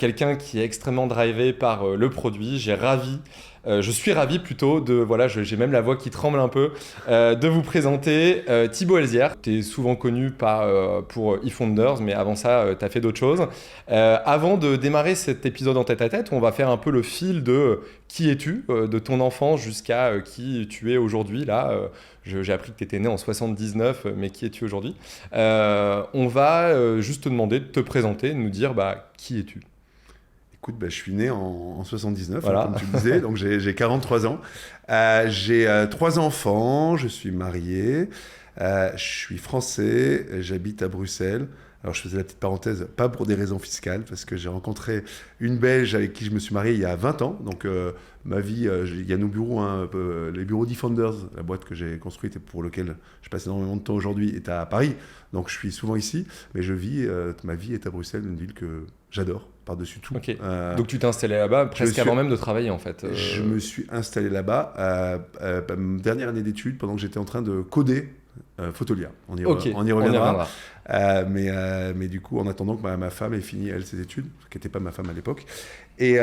quelqu'un qui est extrêmement drivé par le produit. Je suis ravi plutôt j'ai même la voix qui tremble un peu, de vous présenter Thibaut Elzière. Tu es souvent connu pour eFounders, mais avant ça, tu as fait d'autres choses. Avant de démarrer cet épisode en tête-à-tête, on va faire un peu le fil de qui es-tu, de ton enfance jusqu'à qui tu es aujourd'hui. Là, j'ai appris que tu étais né en 79, mais qui es-tu aujourd'hui? On va juste te demander de te présenter, de nous dire qui es-tu? Écoute, je suis né en 79, voilà. Comme tu le disais, donc j'ai 43 ans. J'ai 3 enfants, je suis marié, je suis français, j'habite à Bruxelles. Alors je faisais la petite parenthèse, pas pour des raisons fiscales, parce que j'ai rencontré une Belge avec qui je me suis marié il y a 20 ans. Donc ma vie, il y a nos bureaux, les bureaux d'eFounders, la boîte que j'ai construite et pour laquelle je passe énormément de temps aujourd'hui, est à Paris. Donc je suis souvent ici, mais ma vie est à Bruxelles, une ville que j'adore par-dessus tout. Okay. Donc tu t'es installé là-bas presque avant même de travailler en fait. Je me suis installé là-bas ma dernière année d'études pendant que j'étais en train de coder Fotolia. On y reviendra. Mais du coup, en attendant que ma femme ait fini, elle, ses études, qui n'était pas ma femme à l'époque. Et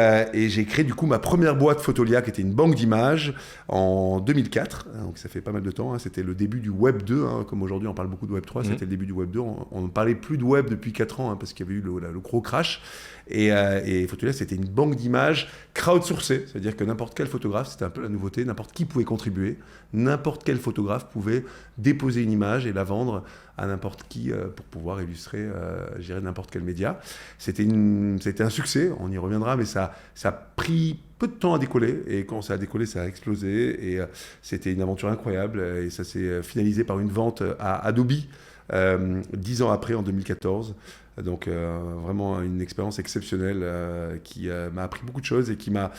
j'ai créé du coup ma première boîte Fotolia, qui était une banque d'images, en 2004. Donc ça fait pas mal de temps. C'était le début du Web 2. Comme aujourd'hui, on parle beaucoup de Web 3. C'était le début du Web 2. On ne parlait plus de Web depuis 4 ans, parce qu'il y avait eu le gros crash. Et Fotolia, c'était une banque d'images crowdsourcée. C'est-à-dire que n'importe quel photographe, c'était un peu la nouveauté, n'importe qui pouvait contribuer. N'importe quel photographe pouvait déposer une image et la vendre à n'importe qui pour pouvoir illustrer, n'importe quel média. C'était un succès, on y reviendra, mais ça a pris peu de temps à décoller. Et quand ça a décollé, ça a explosé. Et c'était une aventure incroyable. Et ça s'est finalisé par une vente à Adobe 10 ans après, en 2014. Donc vraiment une expérience exceptionnelle qui m'a appris beaucoup de choses et qui m'a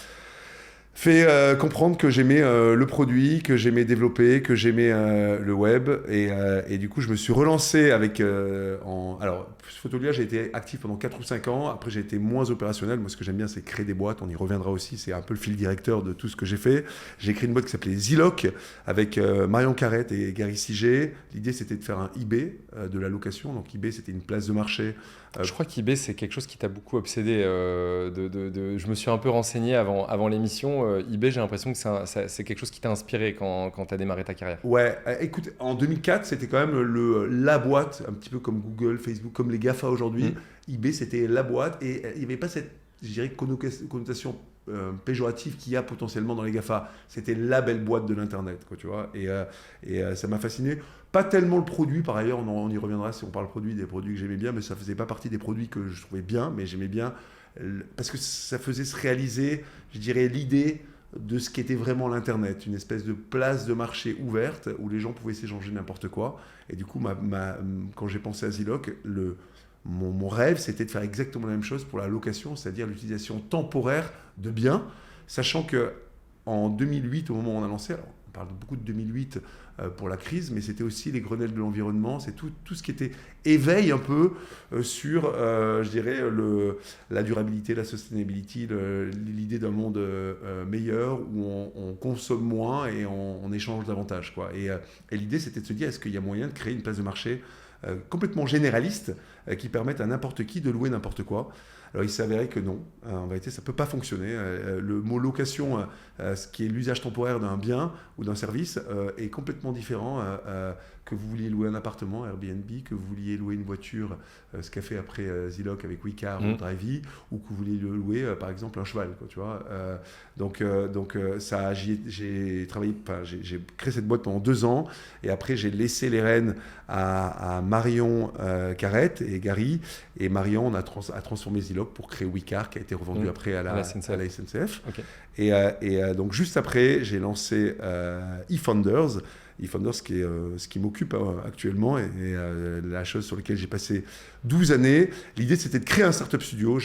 fait comprendre que j'aimais le produit, que j'aimais développer, que j'aimais le web. Et du coup, je me suis relancé avec... Alors, Fotolia, j'ai été actif pendant 4 ou 5 ans. Après, j'ai été moins opérationnel. Moi, ce que j'aime bien, c'est créer des boîtes. On y reviendra aussi. C'est un peu le fil directeur de tout ce que j'ai fait. J'ai créé une boîte qui s'appelait Ziloc avec Marion Carrette et Gary Siget. L'idée, c'était de faire un eBay de la location. Donc, eBay, c'était une place de marché. Je crois qu'eBay, c'est quelque chose qui t'a beaucoup obsédé. Je me suis un peu renseigné avant l'émission. eBay, j'ai l'impression que c'est quelque chose qui t'a inspiré quand tu as démarré ta carrière. Ouais, écoute, en 2004, c'était quand même la boîte, un petit peu comme Google, Facebook, comme les GAFA aujourd'hui. eBay, c'était la boîte et il n'y avait pas cette, je dirais, connotation péjorative qu'il y a potentiellement dans les GAFA. C'était la belle boîte de l'Internet, quoi, tu vois. Et ça m'a fasciné. Pas tellement le produit, par ailleurs, on y reviendra si on parle produit, des produits que j'aimais bien, mais ça faisait pas partie des produits que je trouvais bien, mais j'aimais bien parce que ça faisait se réaliser, je dirais, l'idée de ce qu'était vraiment l'Internet, une espèce de place de marché ouverte où les gens pouvaient s'échanger n'importe quoi. Et du coup, quand j'ai pensé à Ziloc, mon rêve, c'était de faire exactement la même chose pour la location, c'est-à-dire l'utilisation temporaire de biens, sachant que en 2008, au moment où on a lancé, alors on parle beaucoup de 2008 pour la crise, mais c'était aussi les Grenelles de l'environnement, c'est tout ce qui était éveil un peu sur, je dirais, la durabilité, la sustainability, l'idée d'un monde meilleur où on consomme moins et on échange davantage, quoi. Et l'idée, c'était de se dire, est-ce qu'il y a moyen de créer une place de marché complètement généraliste qui permette à n'importe qui de louer n'importe quoi. Alors il s'avérait que non, en vérité ça ne peut pas fonctionner. Le mot location, ce qui est l'usage temporaire d'un bien ou d'un service, est complètement différent que vous vouliez louer un appartement, Airbnb, que vous vouliez louer une voiture, ce qu'a fait après Ziloc avec WeCar ou Drivey, ou que vous vouliez louer par exemple un cheval, quoi, tu vois. Donc j'ai travaillé, j'ai créé cette boîte pendant 2 ans, et après j'ai laissé les rênes à Marion Carrette et Gary, et Marion a transformé Ziloc pour créer WeCar, qui a été revendu après à la SNCF. Okay. Et donc juste après, j'ai lancé eFounders, ce qui m'occupe actuellement et la chose sur laquelle j'ai passé 12 années. L'idée, c'était de créer un startup studio.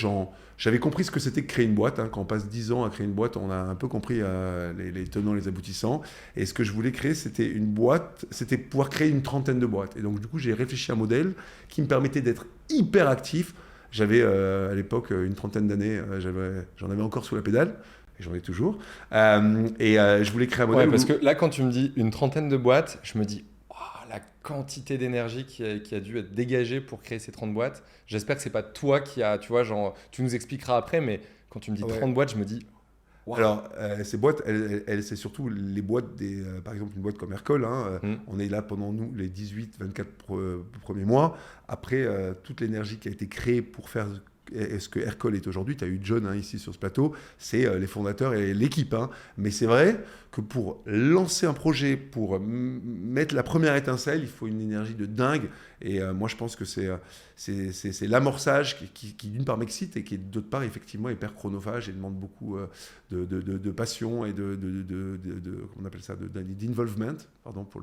J'avais compris ce que c'était que créer une boîte. Quand on passe 10 ans à créer une boîte, on a un peu compris les tenants, les aboutissants. Et ce que je voulais créer, c'était une boîte, c'était pouvoir créer une 30aine de boîtes. Et donc, du coup, j'ai réfléchi à un modèle qui me permettait d'être hyper actif. J'avais à l'époque une 30aine d'années, j'en avais encore sous la pédale. Et j'en ai toujours. Je voulais créer un modèle. Ouais, parce que là, quand tu me dis une 30aine de boîtes, je me dis, oh, la quantité d'énergie qui a dû être dégagée pour créer ces 30 boîtes. J'espère que c'est pas toi qui a, tu vois, genre, tu nous expliqueras après, mais quand tu me dis 30 boîtes, je me dis, wow. Alors, ces boîtes, c'est surtout les boîtes par exemple, une boîte comme Aircall. On est là pendant nous les 18-24 premiers mois. Après, toute l'énergie qui a été créée pour faire ce que Aircall est aujourd'hui, tu as eu John ici sur ce plateau, c'est les fondateurs et l'équipe. Mais c'est vrai que pour lancer un projet, pour mettre la première étincelle, il faut une énergie de dingue. Et moi, je pense que c'est l'amorçage qui d'une part m'excite et qui d'autre part effectivement hyper chronophage et demande beaucoup de passion et comment on appelle ça, d'involvement, pardon pour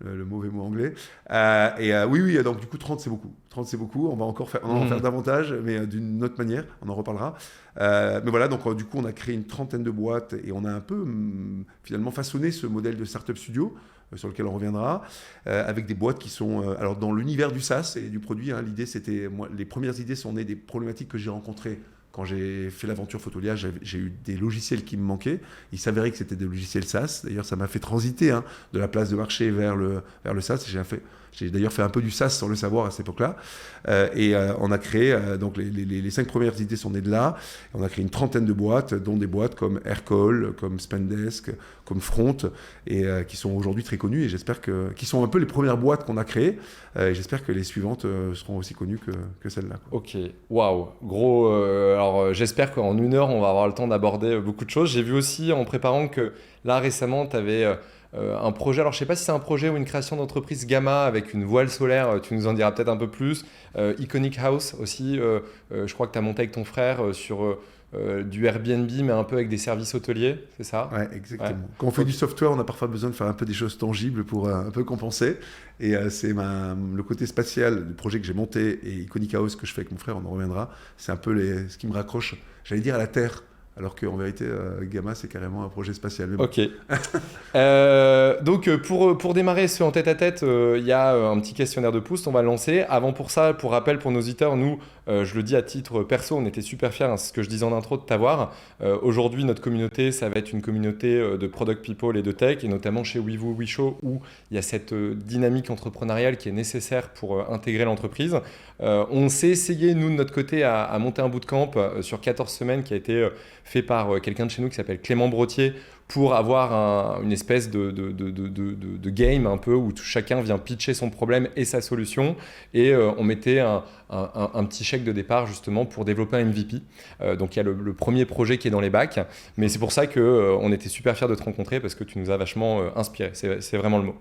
le mauvais mot anglais. Oui, donc du coup 30 c'est beaucoup. 30 c'est beaucoup, on va encore en faire davantage, mais d'une autre manière, on en reparlera. Mais voilà, donc du coup on a créé une trentaine de boîtes et on a un peu finalement façonné ce modèle de startup studio sur lequel on reviendra, avec des boîtes qui sont alors dans l'univers du SaaS et du produit. L'idée c'était, moi, les premières idées sont nées des problématiques que j'ai rencontrées. Quand j'ai fait l'aventure Photolia, j'ai eu des logiciels qui me manquaient. Il s'avérait que c'était des logiciels SaaS. D'ailleurs, ça m'a fait transiter de la place de marché vers le SaaS. J'ai d'ailleurs fait un peu du SaaS sans le savoir à cette époque-là. On a créé, donc les 5 premières idées sont nées de là. On a créé une trentaine de boîtes, dont des boîtes comme Aircall, comme Spendesk, comme Front, et qui sont aujourd'hui très connues. Et j'espère qui sont un peu les premières boîtes qu'on a créées. Et j'espère que les suivantes seront aussi connues que celles-là. Ok, waouh, gros. Alors j'espère qu'en 1 heure, on va avoir le temps d'aborder beaucoup de choses. J'ai vu aussi en préparant que là récemment, tu avais un projet. Alors je ne sais pas si c'est un projet ou une création d'entreprise Gamma avec une voile solaire. Tu nous en diras peut-être un peu plus. Iconic House aussi. Je crois que tu as monté avec ton frère sur du Airbnb, mais un peu avec des services hôteliers, c'est ça? Ouais, exactement. Ouais. Quand on fait du software, on a parfois besoin de faire un peu des choses tangibles pour un peu compenser. Et c'est le côté spatial du projet que j'ai monté et Iconic House que je fais avec mon frère, on en reviendra. C'est un peu ce qui me raccroche, j'allais dire, à la Terre. Alors qu'en vérité, Gamma, c'est carrément un projet spatial. Mais bon. Ok. Donc, pour démarrer ce en tête-à-tête, il y a un petit questionnaire de Proust, on va le lancer. Avant, pour ça, pour rappel, pour nos auditeurs, nous, je le dis à titre perso, on était super fiers, c'est ce que je disais en intro, de t'avoir. Aujourd'hui, notre communauté, ça va être une communauté de product people et de tech, et notamment chez WeVoo, WeShow, où il y a cette dynamique entrepreneuriale qui est nécessaire pour intégrer l'entreprise. On s'est essayé, nous, de notre côté, à monter un bootcamp sur 14 semaines qui a été fait par quelqu'un de chez nous qui s'appelle Clément Brottier pour avoir une espèce de game un peu où chacun vient pitcher son problème et sa solution et on mettait un petit chèque de départ justement pour développer un MVP. Donc il y a le premier projet qui est dans les bacs, mais c'est pour ça qu'on était super fiers de te rencontrer parce que tu nous as vachement inspiré, c'est vraiment le mot.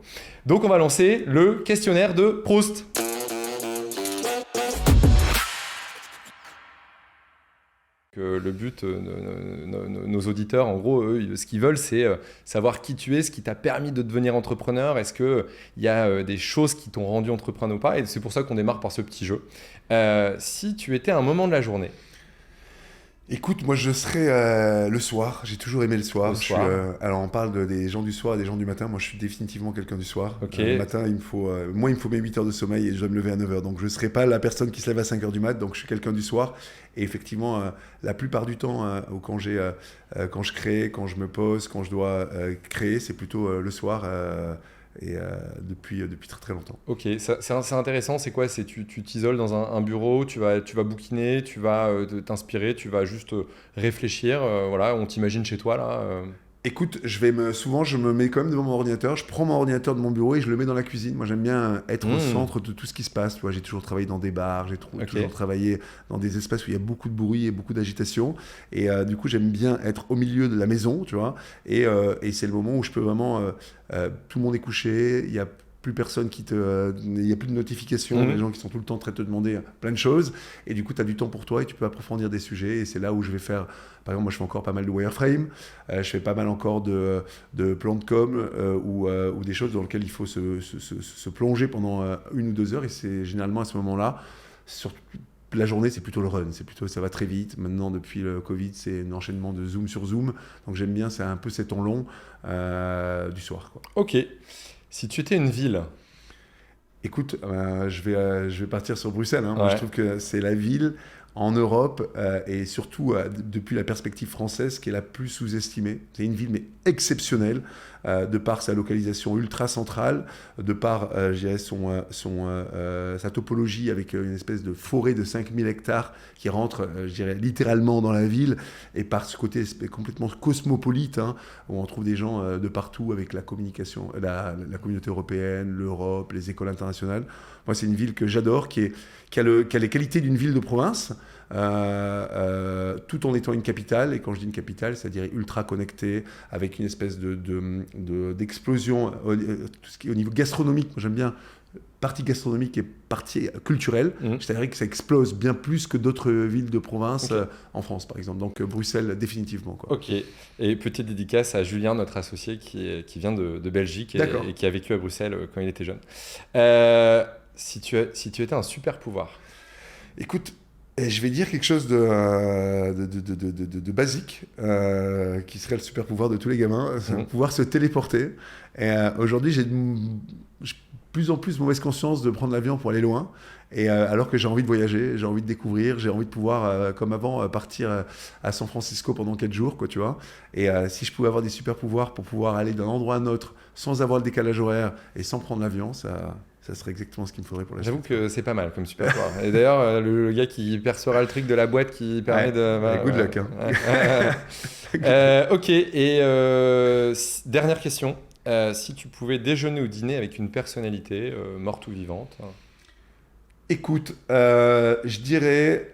Donc on va lancer le questionnaire de Proust. Le but, nos auditeurs, en gros, eux, ce qu'ils veulent, c'est savoir qui tu es, ce qui t'a permis de devenir entrepreneur. Est-ce qu'il y a des choses qui t'ont rendu entrepreneur ou pas? Et c'est pour ça qu'on démarre par ce petit jeu. Si tu étais à un moment de la journée. Écoute, moi je serais le soir. J'ai toujours aimé le soir. Alors on parle des gens du soir et des gens du matin. Moi je suis définitivement quelqu'un du soir. Okay. Le matin, il me faut mes 8 heures de sommeil et je dois me lever à 9 heures. Donc je ne serai pas la personne qui se lève à 5 heures du mat. Donc je suis quelqu'un du soir. Et effectivement, la plupart du temps, quand je crée, quand je me pose, quand je dois créer, c'est plutôt le soir. Et depuis très très longtemps. Ok, c'est intéressant, c'est quoi? Tu t'isoles dans un bureau, tu vas bouquiner, tu vas t'inspirer, tu vas juste réfléchir, voilà, on t'imagine chez toi là Écoute, souvent je me mets quand même devant mon ordinateur, je prends mon ordinateur de mon bureau et je le mets dans la cuisine. Moi j'aime bien être au centre de tout ce qui se passe. Tu vois, j'ai toujours travaillé dans des bars, j'ai toujours travaillé dans des espaces où il y a beaucoup de bruit et beaucoup d'agitation. Et du coup j'aime bien être au milieu de la maison, tu vois. Et c'est le moment où je peux vraiment... tout le monde est couché, il y a plus personne il n'y a plus de notifications, les gens qui sont tout le temps en train de te demander plein de choses, et du coup tu as du temps pour toi et tu peux approfondir des sujets, et c'est là où je vais faire, par exemple moi je fais encore pas mal de wireframe, je fais pas mal encore de plans de com ou des choses dans lesquelles il faut se plonger pendant 1 ou 2 heures, et c'est généralement à ce moment-là, sur la journée c'est plutôt le run, ça va très vite. Maintenant depuis le Covid c'est un enchaînement de Zoom sur Zoom, donc j'aime bien, c'est un peu ces temps longs du soir, quoi. Ok. Si tu étais une ville? Écoute, je vais partir sur Bruxelles. Ouais. Moi, je trouve que c'est la ville en Europe et surtout depuis la perspective française qui est la plus sous-estimée. C'est une ville mais exceptionnelle de par sa localisation ultra centrale, de par je dirais sa topologie avec une espèce de forêt de 5000 hectares qui rentre je dirais littéralement dans la ville et par ce côté complètement cosmopolite hein, où on trouve des gens de partout avec la communication, la communauté européenne, l'Europe, les écoles internationales. Moi, c'est une ville que j'adore, qui a les qualités d'une ville de province, tout en étant une capitale. Et quand je dis une capitale, c'est-à-dire ultra connectée, avec une espèce d'explosion, tout ce qui est au niveau gastronomique. Moi, j'aime bien partie gastronomique et partie culturelle. C'est-à-dire que ça explose bien plus que d'autres villes de province en France, par exemple. Donc, Bruxelles, définitivement. Quoi. Ok. Et petite dédicace à Julien, notre associé, qui vient de Belgique et qui a vécu à Bruxelles quand il était jeune. Si tu étais un super pouvoir. Écoute, je vais dire quelque chose de basique, qui serait le super pouvoir de tous les gamins, c'est pouvoir se téléporter. Et aujourd'hui, j'ai plus en plus mauvaise conscience de prendre l'avion pour aller loin. Et alors que j'ai envie de voyager, j'ai envie de découvrir, j'ai envie de pouvoir, comme avant, partir à San Francisco pendant 4 jours, quoi, tu vois. Et si je pouvais avoir des super pouvoirs pour pouvoir aller d'un endroit à un autre sans avoir le décalage horaire et sans prendre l'avion, ça serait exactement ce qu'il me faudrait pour la suite. J'avoue que c'est pas mal comme super pouvoir. Et d'ailleurs, le gars qui percera le truc de la boîte qui permet de... good luck. Hein. Ok, et dernière question. Si tu pouvais déjeuner ou dîner avec une personnalité, morte ou vivante. Écoute, je dirais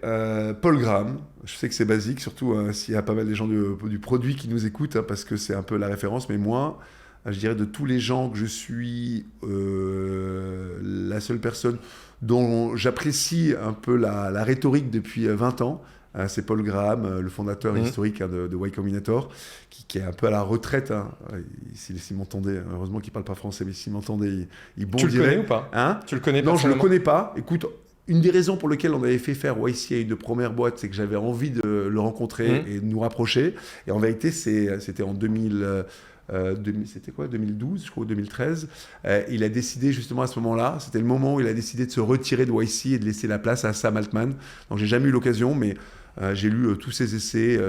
Paul Graham. Je sais que c'est basique, surtout s'il y a pas mal de gens du produit qui nous écoutent, hein, parce que c'est un peu la référence. Mais moi, je dirais de tous les gens que je suis, la seule personne dont j'apprécie un peu la rhétorique depuis 20 ans, c'est Paul Graham, le fondateur historique de Y Combinator, qui est un peu à la retraite. Hein. S'il m'entendait, heureusement qu'il ne parle pas français, mais s'il m'entendait, il bondirait. Tu le connais ou pas hein? Tu le connais Non, je ne le connais pas. Écoute, une des raisons pour lesquelles on avait fait faire YCA de première boîte, c'est que j'avais envie de le rencontrer et de nous rapprocher. Et en vérité, c'était en 2012, je crois, ou 2013. Il a décidé justement à ce moment-là, c'était le moment où il a décidé de se retirer de YC et de laisser la place à Sam Altman. Donc j'ai jamais eu l'occasion, mais j'ai lu tous ses essais.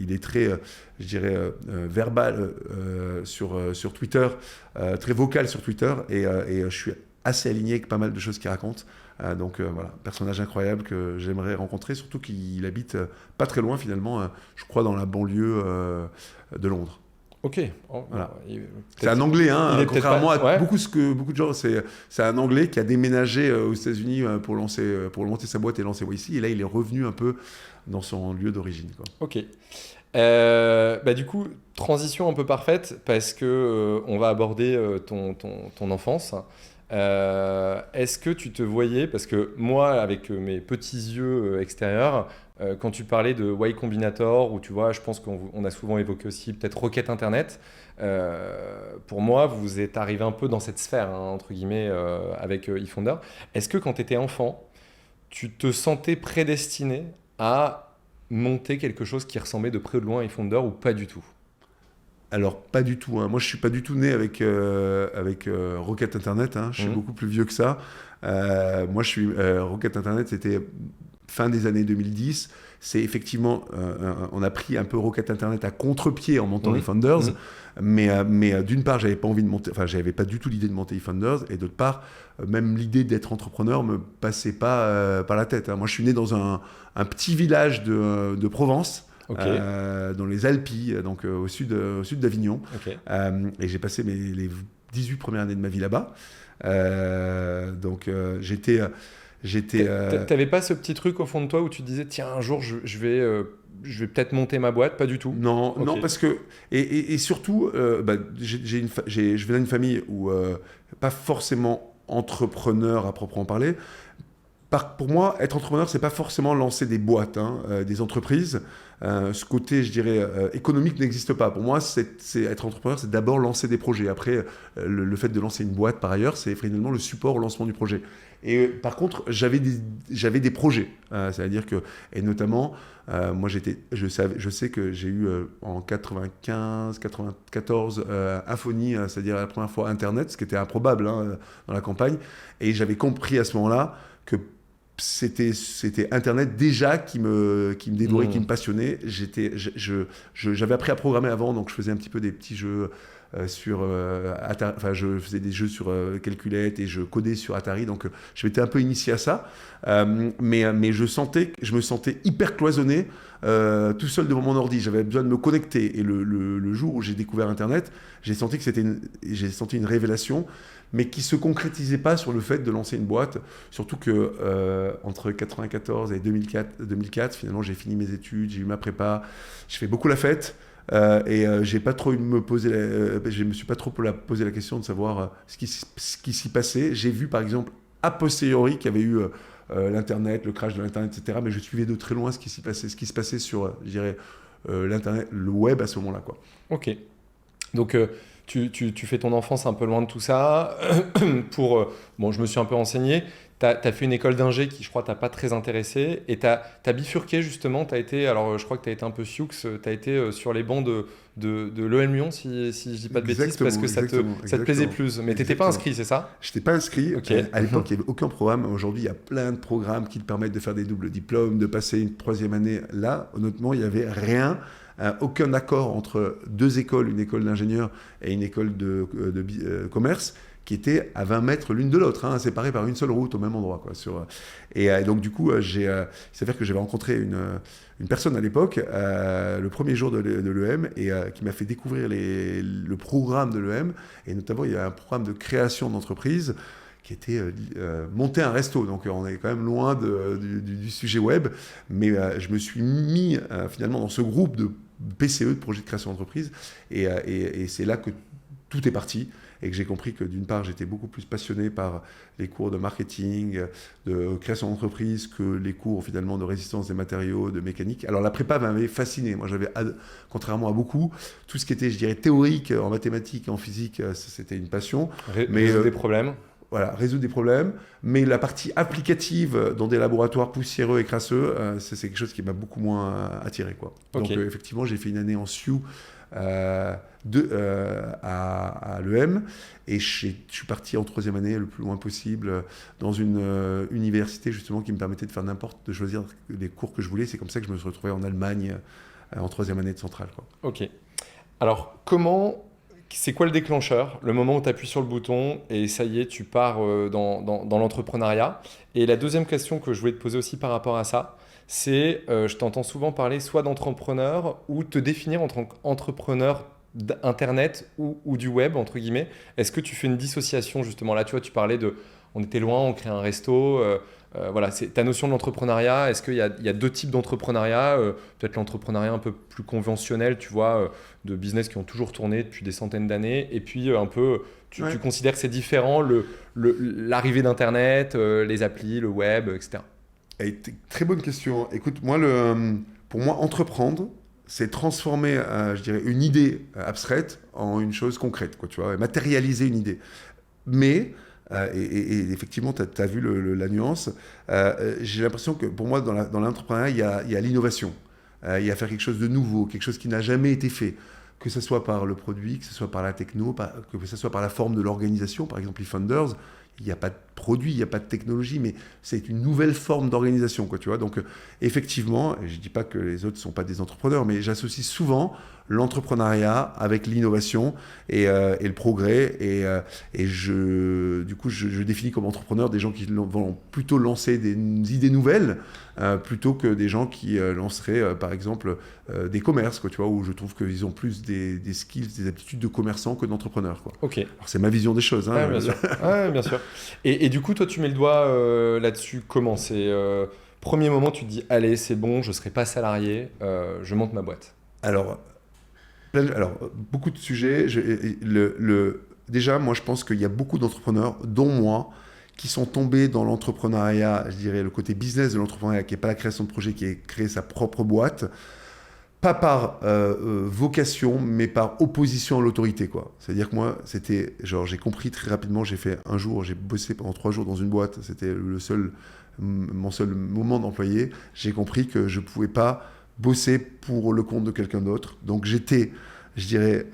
Il est très, je dirais, verbal sur Twitter, très vocal sur Twitter, et je suis assez aligné avec pas mal de choses qu'il raconte. Donc voilà, personnage incroyable que j'aimerais rencontrer, surtout qu'il habite pas très loin finalement, je crois dans la banlieue de Londres. Ok. Voilà. C'est un Anglais, hein, contrairement à beaucoup de gens. C'est un Anglais qui a déménagé aux États-Unis pour monter sa boîte et lancer YC. Et là, il est revenu un peu dans son lieu d'origine. Quoi. Ok. Du coup, transition un peu parfaite parce que on va aborder ton enfance. Est-ce que tu te voyais, parce que moi, avec mes petits yeux extérieurs, quand tu parlais de Y Combinator, ou tu vois, je pense qu'on a souvent évoqué aussi peut-être Rocket Internet, pour moi, vous êtes arrivé un peu dans cette sphère, hein, entre guillemets, avec eFounder. Est-ce que quand tu étais enfant, tu te sentais prédestiné à monter quelque chose qui ressemblait de près ou de loin à eFounder ou pas du tout? Alors, pas du tout. Hein. Moi, je ne suis pas du tout né avec Rocket Internet. Hein. Je suis beaucoup plus vieux que ça. Moi, Rocket Internet, c'était fin des années 2010. C'est effectivement, on a pris un peu Rocket Internet à contre-pied en montant eFounders. Mais d'une part, j'avais pas du tout l'idée de monter eFounders. Et d'autre part, même l'idée d'être entrepreneur me passait pas par la tête. Hein. Moi, je suis né dans un petit village de Provence. Dans les Alpes, donc au sud d'Avignon. Et j'ai passé les 18 premières années de ma vie là-bas. T'avais pas ce petit truc au fond de toi où tu te disais, tiens, un jour, je vais peut-être monter ma boîte? Pas du tout. Non, parce que... Et surtout, je viens d'une famille où pas forcément entrepreneur à proprement parler. Pour moi, être entrepreneur, c'est pas forcément lancer des boîtes, des entreprises. Ce côté, je dirais, économique n'existe pas. Pour moi, être entrepreneur, c'est d'abord lancer des projets. Après, le fait de lancer une boîte, par ailleurs, c'est finalement le support au lancement du projet. Et par contre, j'avais des projets. C'est-à-dire que, et notamment, moi, je sais que j'ai eu en 95, 94, Infony, c'est-à-dire la première fois Internet, ce qui était improbable dans la campagne. Et j'avais compris à ce moment-là que c'était Internet déjà qui me dévorait, qui me passionnait. J'avais appris à programmer avant, donc je faisais un petit peu des petits jeux je faisais des jeux sur calculette et je codais sur Atari, donc je m'étais un peu initié à ça. Mais je me sentais hyper cloisonné tout seul devant mon ordi. J'avais besoin de me connecter. Et le jour où j'ai découvert Internet, j'ai senti une révélation, mais qui ne se concrétisait pas sur le fait de lancer une boîte. Surtout que entre 1994 et 2004, finalement, j'ai fini mes études, j'ai eu ma prépa, je fais beaucoup la fête. J'ai pas trop je me suis pas trop posé la question de savoir ce qui s'y passait. J'ai vu par exemple a posteriori qu'il y avait eu l'internet, le crash de l'internet, etc. Mais je suivais de très loin ce qui se passait sur, je dirais, l'internet, le web à ce moment-là, quoi. Ok. Donc tu fais ton enfance un peu loin de tout ça. Bon, je me suis un peu renseigné. Tu as fait une école d'ingé qui, je crois, t'a pas très intéressé. Et tu as bifurqué, justement. Alors, je crois que tu as été un peu sioux. Tu as été sur les bancs de l'EM Lyon, si je dis pas de bêtises, parce que ça te plaisait plus. Mais tu n'étais pas inscrit, c'est ça? Je n'étais pas inscrit. Okay. À l'époque, il n'y avait aucun programme. Aujourd'hui, il y a plein de programmes qui te permettent de faire des doubles diplômes, de passer une troisième année. Là, honnêtement, il n'y avait rien. Aucun accord entre deux écoles, une école d'ingénieur et une école de commerce, qui étaient à 20 mètres l'une de l'autre, séparées par une seule route au même endroit, quoi, et donc du coup, il s'avère que j'avais rencontré une personne à l'époque, le premier jour de l'EM, et qui m'a fait découvrir le programme de l'EM, et notamment il y a un programme de création d'entreprise qui était monter un resto. Donc on est quand même loin du sujet web, mais je me suis mis finalement dans ce groupe de PCE, de projet de création d'entreprise, et c'est là que tout est parti, et que j'ai compris que d'une part j'étais beaucoup plus passionné par les cours de marketing, de création d'entreprise, que les cours finalement de résistance des matériaux, de mécanique. Alors la prépa m'avait fasciné. Moi j'avais, contrairement à beaucoup, tout ce qui était, je dirais, théorique en mathématiques, en physique, c'était une passion. Résoudre des problèmes. Voilà, résoudre des problèmes, mais la partie applicative dans des laboratoires poussiéreux et crasseux, c'est quelque chose qui m'a beaucoup moins attiré, quoi. Okay. Donc effectivement, j'ai fait une année en SIU à l'EM, et je suis parti en troisième année le plus loin possible dans une université justement qui me permettait de choisir les cours que je voulais. C'est comme ça que je me suis retrouvé en Allemagne en troisième année de Centrale, quoi. Ok. Alors c'est quoi le déclencheur? Le moment où tu appuies sur le bouton et ça y est, tu pars dans l'entrepreneuriat. Et la deuxième question que je voulais te poser aussi par rapport à ça, c'est, je t'entends souvent parler soit d'entrepreneur ou te définir en tant qu'entrepreneur d'Internet ou du web, entre guillemets. Est-ce que tu fais une dissociation justement? Là, tu vois, tu parlais on était loin, on crée un resto. Voilà, c'est ta notion de l'entrepreneuriat. Est-ce qu'il y a deux types d'entrepreneuriat? Peut-être l'entrepreneuriat un peu plus conventionnel, tu vois, de business qui ont toujours tourné depuis des centaines d'années. Et puis un peu, tu considères que c'est différent, l'arrivée d'Internet, les applis, le web, etc. Très bonne question. Écoute, pour moi, entreprendre, c'est transformer, je dirais, une idée abstraite en une chose concrète, quoi, tu vois, matérialiser une idée. Mais et effectivement, tu as vu la nuance. J'ai l'impression que pour moi, dans l'entrepreneuriat, il y a l'innovation. Il y a faire quelque chose de nouveau, quelque chose qui n'a jamais été fait. Que ce soit par le produit, que ce soit par la techno, que ce soit par la forme de l'organisation. Par exemple, les Founders, il n'y a pas de produit, il n'y a pas de technologie, mais c'est une nouvelle forme d'organisation, quoi, tu vois. Donc, effectivement, je ne dis pas que les autres ne sont pas des entrepreneurs, mais j'associe souvent l'entrepreneuriat avec l'innovation et le progrès. Du coup, je définis comme entrepreneur des gens qui vont plutôt lancer des idées nouvelles plutôt que des gens qui lanceraient, par exemple, des commerces, quoi, tu vois, où je trouve qu'ils ont plus des skills, des aptitudes de commerçants que d'entrepreneurs, quoi. Ok. Alors, c'est ma vision des choses. Ouais, bien sûr. Ouais, bien sûr. Et du coup, toi, tu mets le doigt là-dessus. Comment? C'est premier moment, tu te dis, allez, c'est bon, je ne serai pas salarié, je monte ma boîte. Alors, beaucoup de sujets. Déjà, moi, je pense qu'il y a beaucoup d'entrepreneurs, dont moi, qui sont tombés dans l'entrepreneuriat, je dirais le côté business de l'entrepreneuriat, qui n'est pas la création de projet, qui est créer sa propre boîte, pas par vocation, mais par opposition à l'autorité, quoi. C'est-à-dire que moi, c'était genre, j'ai compris très rapidement, j'ai bossé pendant 3 jours dans une boîte, c'était mon seul moment d'employé. J'ai compris que je ne pouvais pas bosser pour le compte de quelqu'un d'autre. Donc j'étais, je dirais,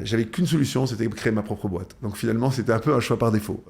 j'avais qu'une solution, c'était de créer ma propre boîte. Donc finalement, c'était un peu un choix par défaut.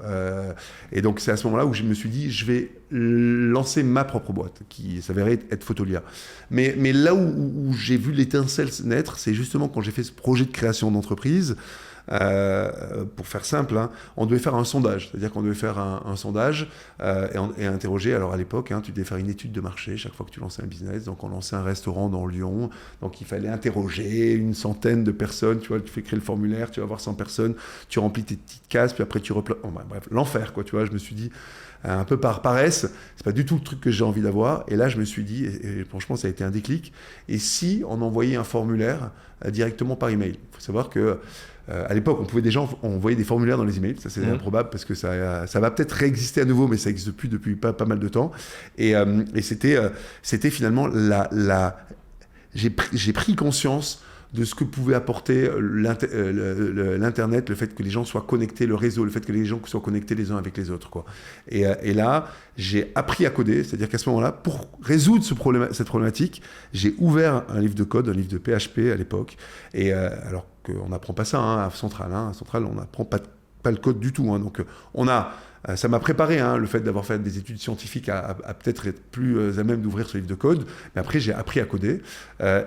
Et donc c'est à ce moment-là où je me suis dit, je vais lancer ma propre boîte, qui s'avérait être Fotolia. Mais là où j'ai vu l'étincelle naître, c'est justement quand j'ai fait ce projet de création d'entreprise. Pour faire simple, hein, on devait faire un sondage, c'est-à-dire qu'on devait faire un sondage et interroger. Alors à l'époque, hein, tu devais faire une étude de marché chaque fois que tu lançais un business. Donc on lançait un restaurant dans Lyon, donc il fallait interroger une centaine de personnes. Tu vois, tu fais créer le formulaire, tu vas voir 100 personnes, tu remplis tes petites cases, puis après tu bref, l'enfer quoi. Tu vois, je me suis dit un peu par paresse, c'est pas du tout le truc que j'ai envie d'avoir. Et là, je me suis dit, et franchement, ça a été un déclic. Et si on envoyait un formulaire directement par email? Il faut savoir que à l'époque, on pouvait déjà envoyer des formulaires dans les emails. Ça, c'est improbable parce que ça va peut-être réexister à nouveau, mais ça n'existe plus depuis pas mal de temps. Et c'était finalement j'ai pris conscience de ce que pouvait apporter l'Internet, le fait que les gens soient connectés, le réseau, le fait que les gens soient connectés les uns avec les autres, quoi. Et là, j'ai appris à coder, c'est-à-dire qu'à ce moment-là, pour résoudre cette problématique, j'ai ouvert un livre de code, un livre de PHP à l'époque. Et alors qu'on n'apprend pas ça à Centrale. À Centrale, on n'apprend pas le code du tout. Donc ça m'a préparé, le fait d'avoir fait des études scientifiques à peut-être être plus à même d'ouvrir ce livre de code. Mais après, j'ai appris à coder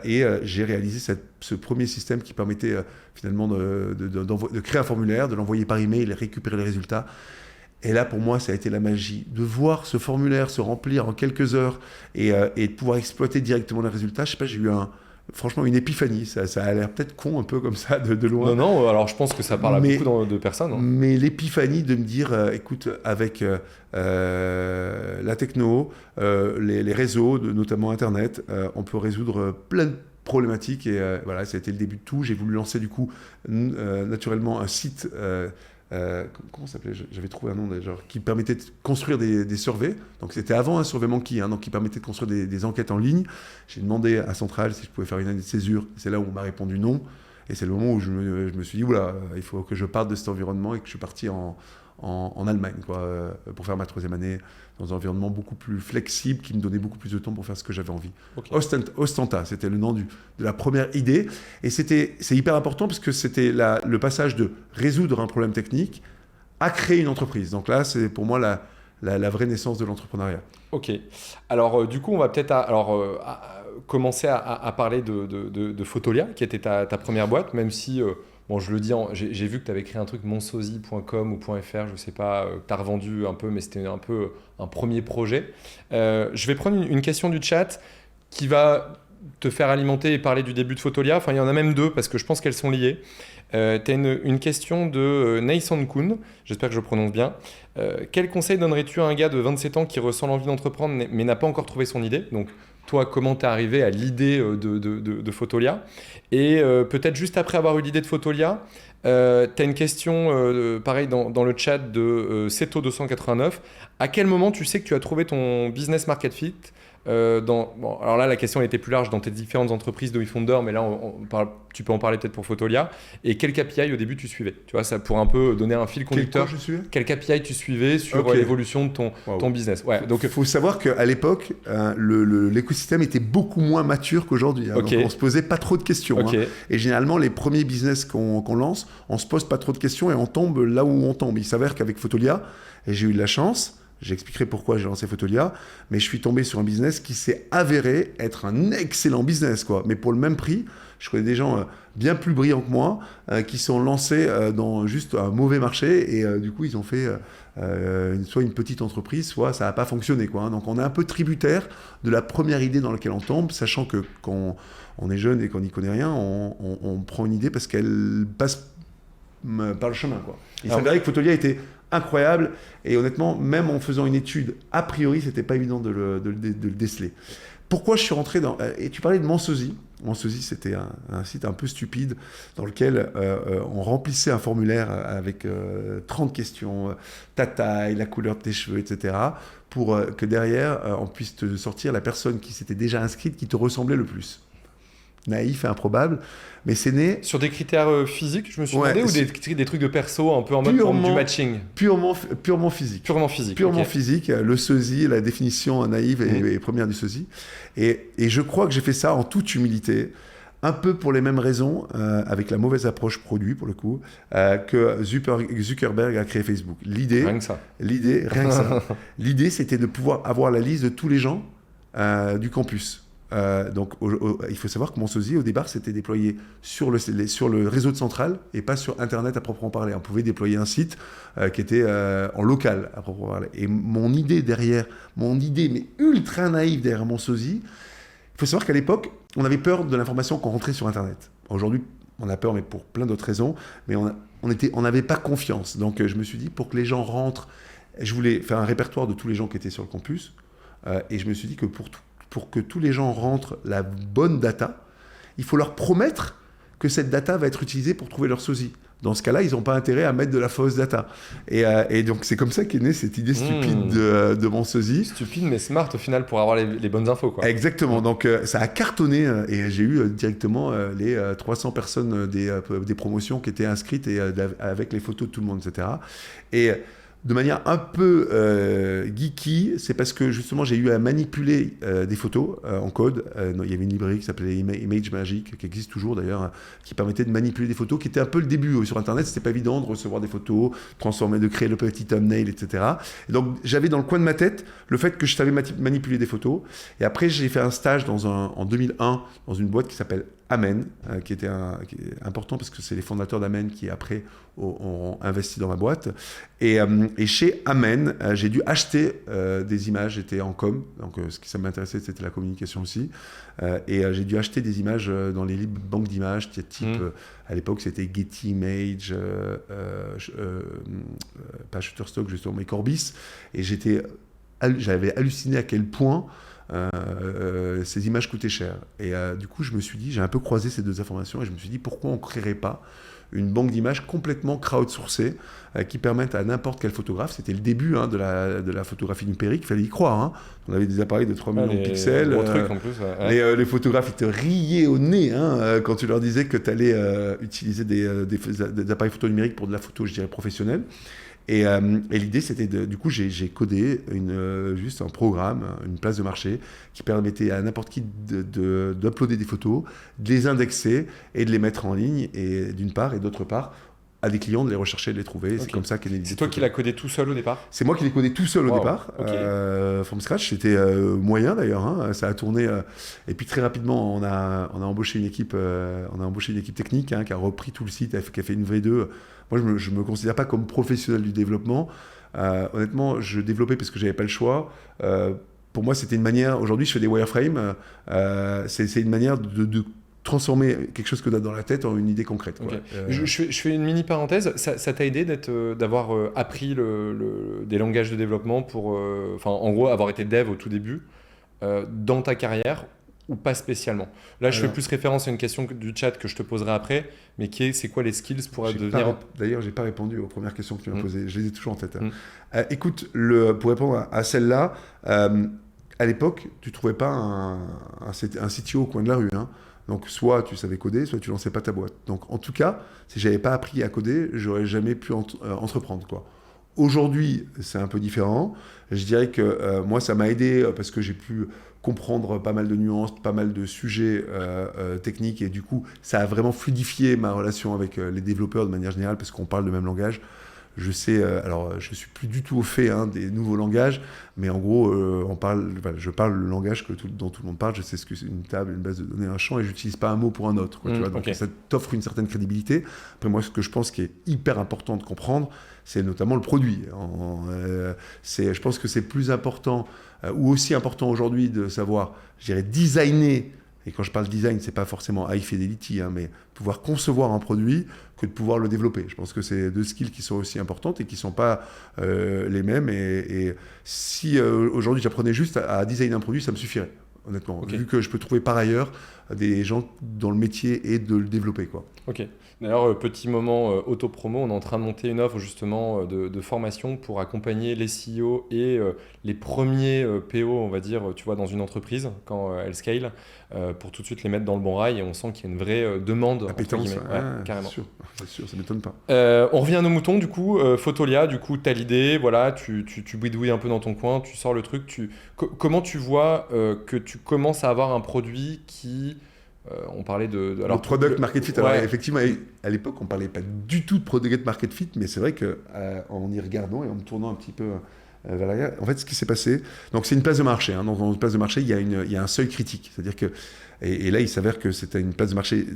et j'ai réalisé ce premier système qui permettait finalement de créer un formulaire, de l'envoyer par email et récupérer les résultats. Et là, pour moi, ça a été la magie. De voir ce formulaire se remplir en quelques heures et de pouvoir exploiter directement les résultats. Je sais pas, j'ai eu franchement une épiphanie. Ça a l'air peut-être con un peu comme ça de loin. Non, alors je pense que ça parle à beaucoup de personnes. Hein. Mais l'épiphanie de me dire, écoute, avec la techno, les réseaux, notamment Internet, on peut résoudre plein de problématiques. Et voilà, ça a été le début de tout. J'ai voulu lancer du coup naturellement un site... comment ça s'appelait? J'avais trouvé un nom déjà, qui permettait de construire des surveys. Donc c'était avant un SurveyMonkey, donc qui permettait de construire des enquêtes en ligne. J'ai demandé à Centrale si je pouvais faire une année de césure. C'est là où on m'a répondu non. Et c'est le moment où je me suis dit, oula, il faut que je parte de cet environnement et que je suis parti en Allemagne pour faire ma 3e année dans un environnement beaucoup plus flexible qui me donnait beaucoup plus de temps pour faire ce que j'avais envie. Okay. Ostenta, c'était le nom de la première idée et c'est hyper important parce que c'était le passage de résoudre un problème technique à créer une entreprise. Donc là, c'est pour moi la vraie naissance de l'entrepreneuriat. Ok. Alors du coup, on va peut-être commencer à parler de Fotolia, qui était ta première boîte, même si... Bon, je le dis, j'ai vu que tu avais créé un truc monsosie.com ou .fr, je sais pas, tu as revendu un peu, mais c'était un peu un premier projet. Je vais prendre une question du chat qui va te faire alimenter et parler du début de Fotolia. Enfin, il y en a même 2 parce que je pense qu'elles sont liées. Tu as une question de Neisan Kun, j'espère que je prononce bien. Quel conseil donnerais-tu à un gars de 27 ans qui ressent l'envie d'entreprendre mais n'a pas encore trouvé son idée? Donc, toi, comment t'es arrivé à l'idée de Fotolia? Et peut-être juste après avoir eu l'idée de Fotolia, t'as une question, pareil, dans le chat de Ceto289. À quel moment tu sais que tu as trouvé ton business market fit alors là, la question était plus large dans tes différentes entreprises de WeFounder, mais là, tu peux en parler peut-être pour Fotolia. Et quel KPI au début tu suivais? Tu vois, ça pour un peu donner un fil conducteur. Quel KPI tu suivais sur l'évolution de ton business? Ouais, donc il faut savoir qu'à l'époque, l'écosystème était beaucoup moins mature qu'aujourd'hui. Donc on se posait pas trop de questions. Et généralement, les premiers business qu'on lance, on se pose pas trop de questions et on tombe là où on tombe. Il s'avère qu'avec Fotolia, et j'ai eu de la chance. J'expliquerai pourquoi j'ai lancé Fotolia, mais je suis tombé sur un business qui s'est avéré être un excellent business, mais pour le même prix. Je connais des gens bien plus brillants que moi qui sont lancés dans juste un mauvais marché et du coup ils ont fait soit une petite entreprise, soit ça n'a pas fonctionné, Donc on est un peu tributaire de la première idée dans laquelle on tombe, sachant que quand on est jeune et qu'on n'y connaît rien, on prend une idée parce qu'elle passe par le chemin, Il s'avérait que Fotolia était incroyable et honnêtement, même en faisant une étude, a priori, c'était pas évident de le déceler. Pourquoi je suis rentré dans... Et tu parlais de Monsosie. Monsosie, c'était un site un peu stupide dans lequel on remplissait un formulaire avec 30 questions, ta taille, la couleur de tes cheveux, etc. pour que derrière, on puisse te sortir la personne qui s'était déjà inscrite, qui te ressemblait le plus. Naïf et improbable, mais c'est né... Sur des critères physiques, je me suis demandé, ou des trucs de perso, un peu en mode du matching? Purement physique. Purement physique. Purement physique, le sosie, la définition naïve et première du sosie. Et je crois que j'ai fait ça en toute humilité, un peu pour les mêmes raisons, avec la mauvaise approche produit pour le coup, que Zuckerberg a créé Facebook. Rien que ça. Rien que ça. L'idée, c'était de pouvoir avoir la liste de tous les gens du campus. Donc, il faut savoir que mon sosie, au départ, c'était déployé sur le réseau de centrale et pas sur Internet à proprement parler. On pouvait déployer un site qui était en local à proprement parler. Et mon idée, mais ultra naïve derrière mon sosie, il faut savoir qu'à l'époque, on avait peur de l'information qu'on rentrait sur Internet. Aujourd'hui, on a peur, mais pour plein d'autres raisons. Mais on n'avait pas confiance. Donc, je me suis dit, pour que les gens rentrent, je voulais faire un répertoire de tous les gens qui étaient sur le campus. Et je me suis dit que pour que tous les gens rentrent la bonne data, il faut leur promettre que cette data va être utilisée pour trouver leur sosie. Dans ce cas-là, ils n'ont pas intérêt à mettre de la fausse data. Et donc, c'est comme ça qu'est née cette idée stupide de mon sosie. Stupide, mais smart au final pour avoir les bonnes infos, quoi. Exactement. Donc, ça a cartonné et j'ai eu directement les 300 personnes des promotions qui étaient inscrites et avec les photos de tout le monde, etc. Et de manière un peu geeky, c'est parce que justement j'ai eu à manipuler des photos en code. Il y avait une librairie qui s'appelait Image Magic, qui existe toujours d'ailleurs, qui permettait de manipuler des photos, qui était un peu le début sur Internet. C'était pas évident de recevoir des photos, de créer le petit thumbnail, etc. Et donc j'avais dans le coin de ma tête le fait que je savais manipuler des photos. Et après j'ai fait un stage en 2001 dans une boîte qui s'appelle Amen, qui est important parce que c'est les fondateurs d'Amen qui après ont investi dans ma boîte. Et chez Amen, j'ai dû acheter des images. J'étais en com, donc ce qui ça m'intéressait, c'était la communication aussi. Et j'ai dû acheter des images dans les banques d'images type, à l'époque c'était Getty Image, pas Shutterstock justement, mais Corbis. Et j'avais halluciné à quel point ces images coûtaient cher. Et du coup, je me suis dit, j'ai un peu croisé ces deux informations et je me suis dit, pourquoi on ne créerait pas une banque d'images complètement crowdsourcée qui permette à n'importe quel photographe, c'était le début de la photographie numérique, il fallait y croire. Hein. On avait des appareils de 3 millions de pixels. Gros trucs en plus. Ouais. Les photographes, ils te riaient au nez quand tu leur disais que tu allais utiliser des appareils photo numériques pour de la photo, je dirais, professionnelle. Et l'idée, c'était du coup, j'ai codé juste un programme, une place de marché qui permettait à n'importe qui d'uploader des photos, de les indexer et de les mettre en ligne, et d'une part, et d'autre part, à des clients de les rechercher, de les trouver. Okay. C'est comme ça qu'est née l'idée. C'est toi qui l'as codé tout seul au départ ? C'est moi qui l'ai codé tout seul au départ, from scratch. C'était moyen d'ailleurs, ça a tourné. Et puis très rapidement, on a embauché une équipe, technique qui a repris tout le site, qui a fait une V2. Moi, je me considère pas comme professionnel du développement. Honnêtement, je développais parce que j'avais pas le choix. Pour moi, c'était une manière. Aujourd'hui, je fais des wireframes. C'est une manière de transformer quelque chose que tu as dans la tête en une idée concrète. Okay. Je fais une mini parenthèse. Ça t'a aidé d'avoir appris des langages de développement pour, en gros, avoir été dev au tout début dans ta carrière ou pas spécialement? Là, je fais plus référence à une question du chat que je te poserai après, mais c'est quoi les skills pour devenir... D'ailleurs, j'ai pas répondu aux premières questions que tu m'as posées. Je les ai toujours en tête. Écoute, pour répondre à celle-là, à l'époque, tu trouvais pas un CTO au coin de la rue. Hein. Donc, soit tu savais coder, soit tu lançais pas ta boîte. Donc, en tout cas, si j'avais pas appris à coder, j'aurais jamais pu entreprendre, quoi. Aujourd'hui, c'est un peu différent. Je dirais que moi, ça m'a aidé parce que j'ai pu comprendre pas mal de nuances, pas mal de sujets techniques, et du coup, ça a vraiment fluidifié ma relation avec les développeurs de manière générale parce qu'on parle le même langage. Je sais, alors je suis plus du tout au fait des nouveaux langages, mais en gros, je parle le langage dont tout le monde parle. Je sais ce que c'est une table, une base de données, un champ, et j'utilise pas un mot pour un autre. Quoi, tu vois, donc ça t'offre une certaine crédibilité. Après, moi, ce que je pense qui est hyper important de comprendre, c'est notamment le produit. Je pense que c'est plus important, ou aussi important aujourd'hui, de savoir, je dirais, designer. Et quand je parle design, c'est pas forcément high fidelity, mais pouvoir concevoir un produit que de pouvoir le développer. Je pense que c'est deux skills qui sont aussi importantes et qui sont pas les mêmes. Et si aujourd'hui j'apprenais juste à designer un produit, ça me suffirait, honnêtement. Okay. Vu que je peux trouver par ailleurs des gens dans le métier et de le développer, quoi. Ok. D'ailleurs, petit moment auto-promo, on est en train de monter une offre justement de formation pour accompagner les CEO et les premiers PO, on va dire, tu vois, dans une entreprise quand elle scale, pour tout de suite les mettre dans le bon rail, et on sent qu'il y a une vraie demande. Appétence, carrément. C'est sûr, ça m'étonne pas. On revient à nos moutons, du coup, Photolia, du coup, tu as l'idée, voilà, tu bidouilles un peu dans ton coin, tu sors le truc. Comment tu vois que tu commences à avoir un produit qui on parlait de alors, product market fit. Ouais. Alors, effectivement, à l'époque, on parlait pas du tout de product market fit, mais c'est vrai que en y regardant et en me tournant un petit peu vers l'arrière, en fait, ce qui s'est passé, donc c'est une place de marché. Hein, donc, dans une place de marché, il y a un seuil critique. C'est-à-dire que, et là, il s'avère que c'était une place de marché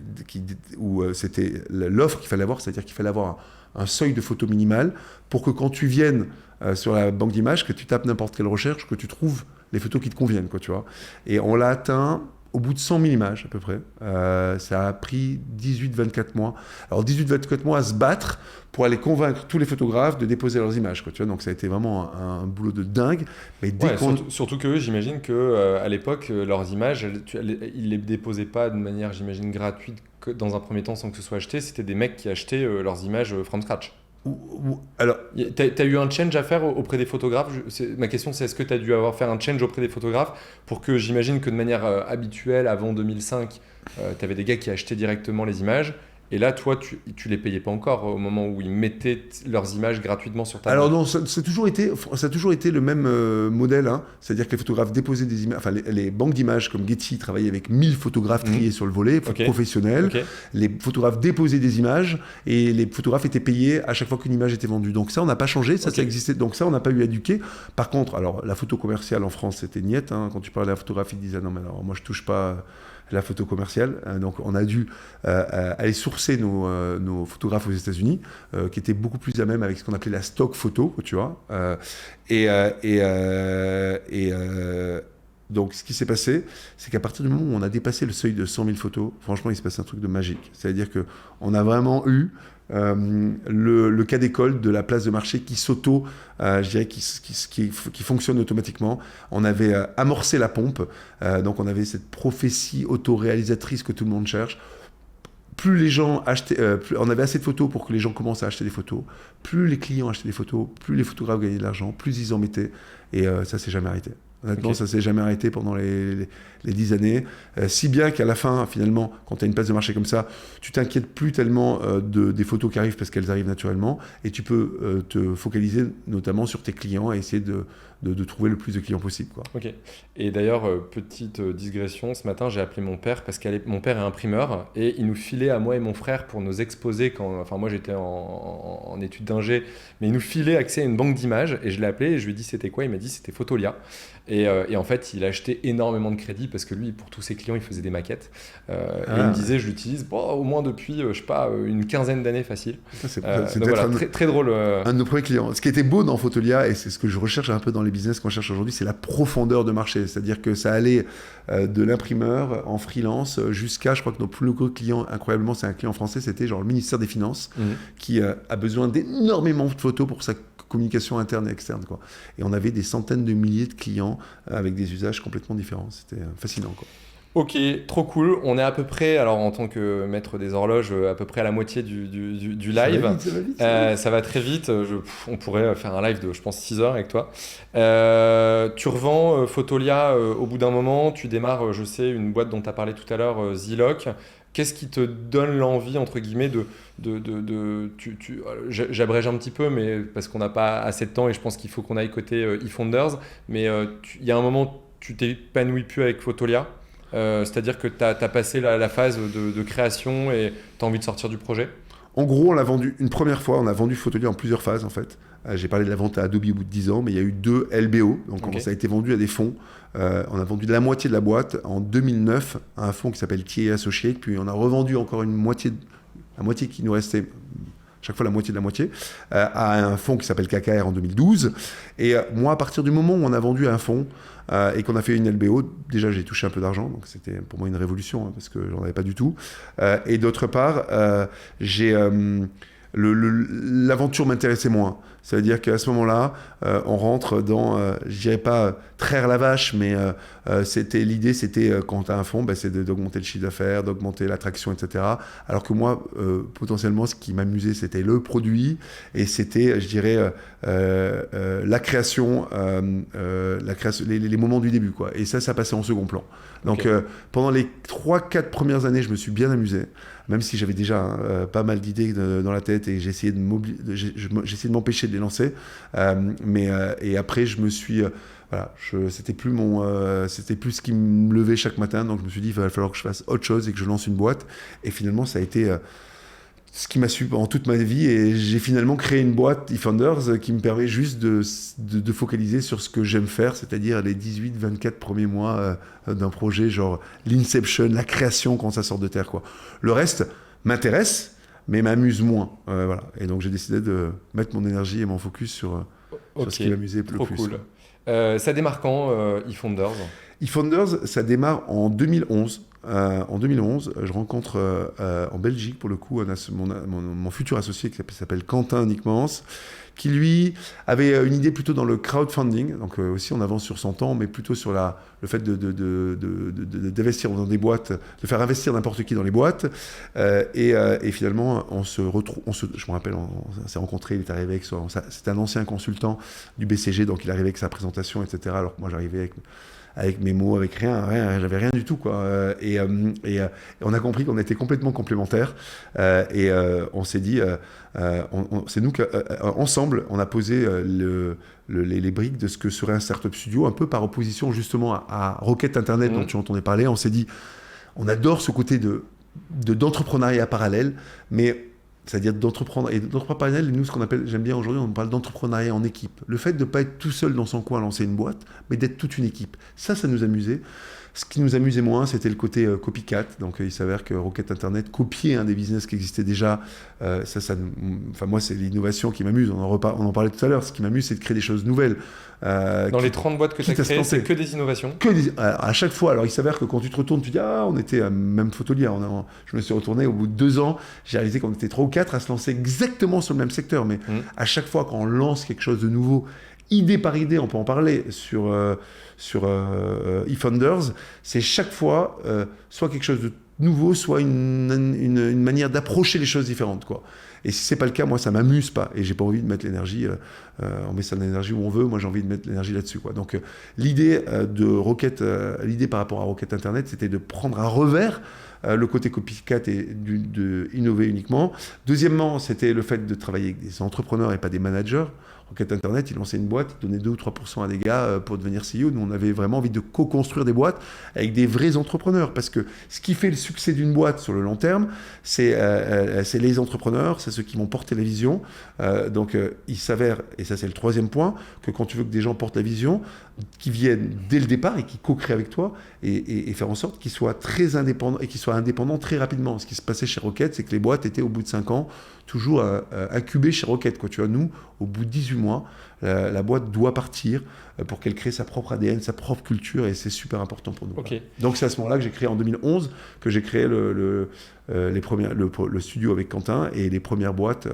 où c'était l'offre qu'il fallait avoir, c'est-à-dire qu'il fallait avoir un seuil de photo minimal pour que quand tu viennes sur la banque d'images, que tu tapes n'importe quelle recherche, que tu trouves les photos qui te conviennent, quoi, tu vois. Et on l'a atteint au bout de 100 000 images à peu près. Ça a pris 18-24 mois. Alors 18-24 mois à se battre pour aller convaincre tous les photographes de déposer leurs images, quoi, tu vois. Donc ça a été vraiment un boulot de dingue. Mais dès surtout que j'imagine qu'à l'époque, leurs images, ils les déposaient pas de manière, j'imagine, gratuite dans un premier temps sans que ce soit acheté. C'était des mecs qui achetaient leurs images from scratch. Alors, t'as eu un change à faire auprès des photographes. Ma question, c'est est-ce que tu as dû avoir faire un change auprès des photographes pour que j'imagine que de manière habituelle, avant 2005, tu avais des gars qui achetaient directement les images. Et là, toi, tu les payais pas encore au moment où ils mettaient leurs images gratuitement sur ta alors banque. non, ça a toujours été le même modèle. Hein. C'est-à-dire que les photographes déposaient des images. Enfin, les banques d'images comme Getty travaillaient avec 1000 photographes triés sur le volet, professionnels. Les photographes déposaient des images et les photographes étaient payés à chaque fois qu'une image était vendue. Donc ça, on n'a pas changé. Ça existait. Donc ça, on n'a pas eu à éduquer. Par contre, alors la photo commerciale en France, c'était niette. Hein. Quand tu parlais à la photographie, ils disaient non, mais alors moi, je touche pas la photo commerciale. Donc on a dû aller sourcer nos photographes aux États-Unis, qui étaient beaucoup plus à même avec ce qu'on appelait la stock photo, tu vois. Donc ce qui s'est passé, c'est qu'à partir du moment où on a dépassé le seuil de 100 000 photos, franchement, il se passe un truc de magique. C'est-à-dire qu'on a vraiment eu le cas d'école de la place de marché qui je dirais, qui fonctionne automatiquement. On avait amorcé la pompe, donc on avait cette prophétie autoréalisatrice que tout le monde cherche. Plus les gens achetaient, on avait assez de photos pour que les gens commencent à acheter des photos. Plus les clients achetaient des photos, plus les photographes gagnaient de l'argent, plus ils en mettaient. Et ça s'est jamais arrêté. Honnêtement, ça s'est jamais arrêté pendant les 10 années. Si bien qu'à la fin, finalement, quand tu as une place de marché comme ça, tu t'inquiètes plus tellement des photos qui arrivent parce qu'elles arrivent naturellement. Et tu peux te focaliser notamment sur tes clients et essayer de trouver le plus de clients possible, quoi. Ok. Et d'ailleurs, petite digression, ce matin, j'ai appelé mon père parce que mon père est imprimeur et il nous filait à moi et mon frère pour nos exposer enfin moi j'étais en études d'ingé, mais il nous filait accès à une banque d'images et je l'ai appelé et je lui ai dit c'était quoi, il m'a dit c'était Fotolia. Et en fait, il a acheté énormément de crédits parce que lui, pour tous ses clients, il faisait des maquettes. Et il me disait, je l'utilise au moins depuis, je sais pas, une quinzaine d'années facile. C'est donc voilà, très drôle. Un de nos premiers clients. Ce qui était beau dans Fotolia, et c'est ce que je recherche un peu dans les business qu'on cherche aujourd'hui, c'est la profondeur de marché. C'est-à-dire que ça allait de l'imprimeur en freelance jusqu'à, je crois que nos plus gros clients, incroyablement, c'est un client français, c'était genre le ministère des Finances, qui a besoin d'énormément de photos pour sa communication interne et externe, quoi. Et on avait des centaines de milliers de clients avec des usages complètement différents. C'était fascinant, quoi. Ok, trop cool. On est à peu près, alors en tant que maître des horloges, à peu près à la moitié du live. Ça va très vite. On pourrait faire un live de, je pense, 6 heures avec toi. Tu revends Fotolia au bout d'un moment. Tu démarres, je sais, une boîte dont tu as parlé tout à l'heure, Ziloc. Qu'est-ce qui te donne l'envie, entre guillemets, j'abrège un petit peu, mais parce qu'on n'a pas assez de temps et je pense qu'il faut qu'on aille côté eFounders. Mais il y a un moment, tu t'épanouis plus avec Fotolia. C'est-à-dire que tu as passé la phase de création et tu as envie de sortir du projet? En gros, on l'a vendu une première fois. On a vendu Fotolia en plusieurs phases, en fait. J'ai parlé de la vente à Adobe au bout de 10 ans, mais il y a eu 2 LBO. Donc, ça a été vendu à des fonds. On a vendu la moitié de la boîte en 2009 à un fonds qui s'appelle Thier Associates. Puis, on a revendu encore la moitié qui nous restait, chaque fois la moitié de la moitié, à un fonds qui s'appelle KKR en 2012. Et moi, à partir du moment où on a vendu à un fonds et qu'on a fait une LBO, déjà j'ai touché un peu d'argent, donc c'était pour moi une révolution, hein, parce que j'en avais pas du tout. Et d'autre part, l'aventure m'intéressait moins. Ça veut dire qu'à ce moment-là, on rentre dans, je dirais pas traire la vache, mais l'idée c'était quand tu as un fonds, c'est d'augmenter le chiffre d'affaires, d'augmenter l'attraction, etc. Alors que moi, potentiellement, ce qui m'amusait, c'était le produit et c'était, je dirais, la création, les moments du début, quoi. Et ça passait en second plan. Donc pendant les 3-4 premières années, je me suis bien amusé. même si j'avais déjà pas mal d'idées dans la tête et j'essayais de m'empêcher de les lancer. Et après, je me suis... voilà, c'était plus ce qui me levait chaque matin, donc je me suis dit, il va falloir que je fasse autre chose et que je lance une boîte. Et finalement, ça a été... ce qui m'a suivi pendant toute ma vie, et j'ai finalement créé une boîte eFounders qui me permet juste de focaliser sur ce que j'aime faire, c'est-à-dire les 18-24 premiers mois d'un projet, genre l'inception, la création quand ça sort de terre, quoi. Le reste m'intéresse, mais m'amuse moins. Voilà. Et donc j'ai décidé de mettre mon énergie et mon focus sur ce qui m'amusait le plus. Cool. Ça démarre quand, eFounders? eFounders, ça démarre en 2011. En 2011, je rencontre en Belgique, pour le coup, mon futur associé qui s'appelle Quentin Nickmans, qui lui avait une idée plutôt dans le crowdfunding. Donc aussi, on avance sur son temps, mais plutôt sur le fait d'investir dans des boîtes, de faire investir n'importe qui dans les boîtes. Et finalement, je me rappelle, on s'est rencontrés, il est arrivé avec c'était un ancien consultant du BCG, donc il arrivait avec sa présentation, etc. Alors que moi, j'arrivais avec mes mots, avec rien, j'avais rien du tout, quoi. Et on a compris qu'on était complètement complémentaires. On s'est dit, c'est nous qu'ensemble, on a posé les briques de ce que serait un startup studio, un peu par opposition justement à Rocket Internet dont tu entendais parler. On s'est dit, on adore ce côté d'entrepreneuriat parallèle, mais c'est-à-dire d'entreprendre. Et d'entreprendre parallèle, nous, ce qu'on appelle, j'aime bien aujourd'hui, on parle d'entrepreneuriat en équipe. Le fait de ne pas être tout seul dans son coin à lancer une boîte, mais d'être toute une équipe. Ça nous amusait. Ce qui nous amusait moins, c'était le côté copycat. Donc, il s'avère que Rocket Internet copiait un des business qui existait déjà. Moi, c'est l'innovation qui m'amuse. On en parlait tout à l'heure. Ce qui m'amuse, c'est de créer des choses nouvelles. Dans les 30 boîtes que tu as créées, c'est que des innovations? À chaque fois. Alors, il s'avère que quand tu te retournes, tu dis « Ah, on était même Fotolia ». Je me suis retourné au bout de 2 ans. J'ai réalisé qu'on était 3 ou 4 à se lancer exactement sur le même secteur. Mais à chaque fois, quand on lance quelque chose de nouveau, idée par idée, on peut en parler sur eFounders, c'est chaque fois soit quelque chose de nouveau, soit une manière d'approcher les choses différentes, quoi. Et si c'est pas le cas, moi ça m'amuse pas et j'ai pas envie de mettre l'énergie. On met ça de l'énergie où on veut. Moi j'ai envie de mettre l'énergie là-dessus, quoi. Donc l'idée l'idée par rapport à Rocket Internet, c'était de prendre à revers le côté copycat et d'innover uniquement. Deuxièmement, c'était le fait de travailler avec des entrepreneurs et pas des managers. Rocket Internet, il lançait une boîte, il donnait 2 ou 3% à des gars pour devenir CEO. Nous, on avait vraiment envie de co-construire des boîtes avec des vrais entrepreneurs. Parce que ce qui fait le succès d'une boîte sur le long terme, c'est les entrepreneurs, c'est ceux qui vont porter la vision. Donc, il s'avère, et ça c'est le 3e point, que quand tu veux que des gens portent la vision, qui viennent dès le départ et qui co-créent avec toi et faire en sorte qu'ils soient très indépendants et qu'ils soient indépendants très rapidement. Ce qui se passait chez Rocket, c'est que les boîtes étaient au bout de 5 ans toujours incubées chez Rocket, quoi. Tu vois, nous, au bout de 18 mois, la boîte doit partir pour qu'elle crée sa propre ADN, sa propre culture, et c'est super important pour nous. Okay. Donc c'est à ce moment-là que j'ai créé en 2011 que j'ai créé le studio avec Quentin et les premières boîtes.